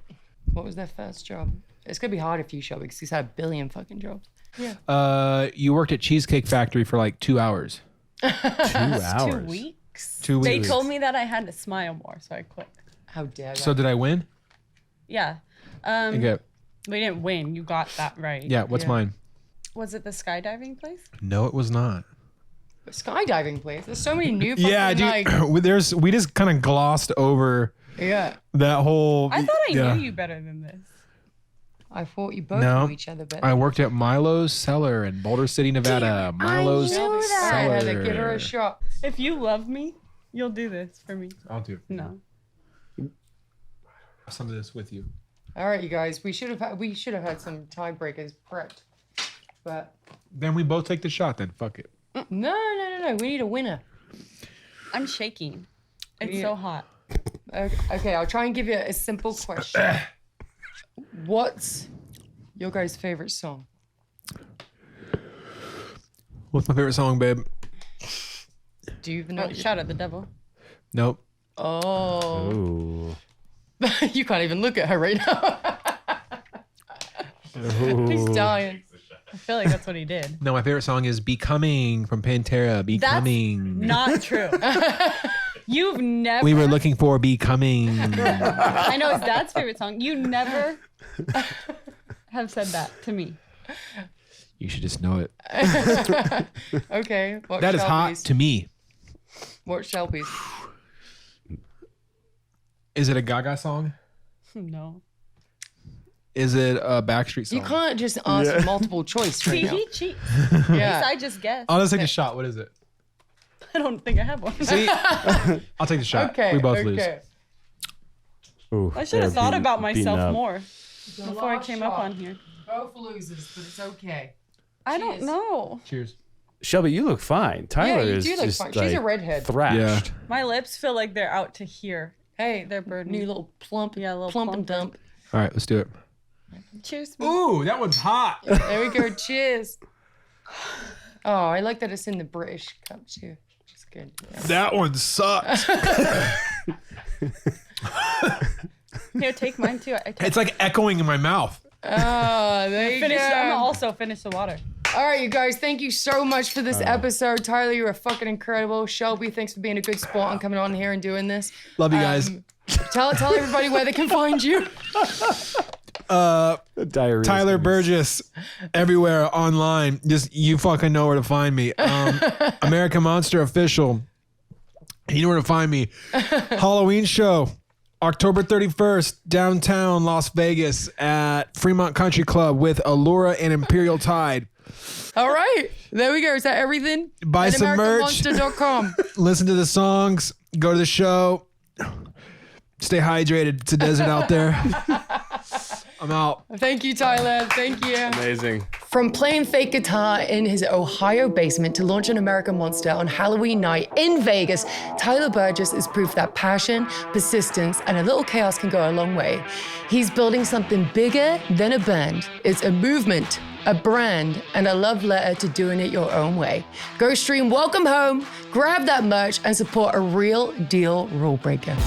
What was their first job? It's going to be hard for you, Shelby, because he's had a billion fucking jobs. You worked at Cheesecake Factory for like 2 hours. 2 2 hours. weeks. 2 weeks. They told me that I had to smile more, so I quit. How dare So that? did I win? Yeah. Okay. We didn't win. You got that right. Yeah. What's Yeah. mine? Was it the skydiving place? No, it was not. Skydiving place. There's so many new fucking, Yeah, dude. like, we just kind of glossed over yeah. that whole. I thought I yeah. knew you better than this. I thought you both No. knew each other better. I worked at Milo's Cellar in Boulder City, Nevada. Milo's knew that. I had Cellar. to get her a shot. If you love me, you'll do this for me. I'll do it. No. Some of this with you. All right, you guys. We should have had some tiebreakers prepped, but Then we both take the shot. Then fuck it. no. We need a winner. I'm shaking. It's so hot. Okay, I'll try and give you a simple question. What's your guys' favorite song? What's my favorite song, babe? Do you even know? Oh, shout at the devil. Nope. Oh, Ooh. you can't even look at her right now. He's dying. I feel like that's what he did. No, my favorite song is "Becoming" from Pantera. Becoming. Not true. You've never. We were looking for "Becoming." I know it's Dad's favorite song. You never have said that to me. You should just know it. Okay, what That is hot Shelby's? to me. What Shelby's? Is it a Gaga song? No. Is it a Backstreet song? You can't just answer multiple choice right See, now. he cheats. At least Yeah. I just guessed. Oh, let's take a shot. What is it? I don't think I have one. See, I'll take the shot. Okay. We both lose. Ooh. I should have thought about beaten myself up. more before I last came shot. up on here. Both losers, but it's okay. I don't Cheers. know. Cheers. Shelby, you look fine. Tyler you is do look just fine. She's a redhead. thrashed. Yeah. My lips feel like they're out to here. Hey, They're burning. new little plump, Yeah, a little plump and plumper. dump. All right, let's do it. Cheers. Ooh, that one's hot. There we go. Cheers. Oh, I like that it's in the British cup too. It's good. Yeah. That one sucks. Here, take mine too. I It's like echoing in my mouth. Oh, there you I'm gonna go. also finish the water. All right, you guys, thank you so much for this episode. Tyler, you were fucking incredible. Shelby, thanks for being a good sport and coming on here and doing this. Love you guys. Tell everybody where they can find you. Diarrhea. Tyler Burgess, everywhere online. Just you fucking know where to find me. American Monster Official. You know where to find me. Halloween show, October 31st, downtown Las Vegas at Fremont Country Club with Allura and Imperial Tide. All right, there we go. Is that everything? Buy At some merch. AmericanMonster.com. Listen to the songs. Go to the show. Stay hydrated. It's a desert out there. I'm out. Thank you, Tyler. Thank you. Amazing. From playing fake guitar in his Ohio basement to launch an American Monster on Halloween night in Vegas, Tyler Burgess is proof that passion, persistence, and a little chaos can go a long way. He's building something bigger than a band. It's a movement, a brand, and a love letter to doing it your own way. Go stream Welcome Home, grab that merch, and support a real deal rule breaker.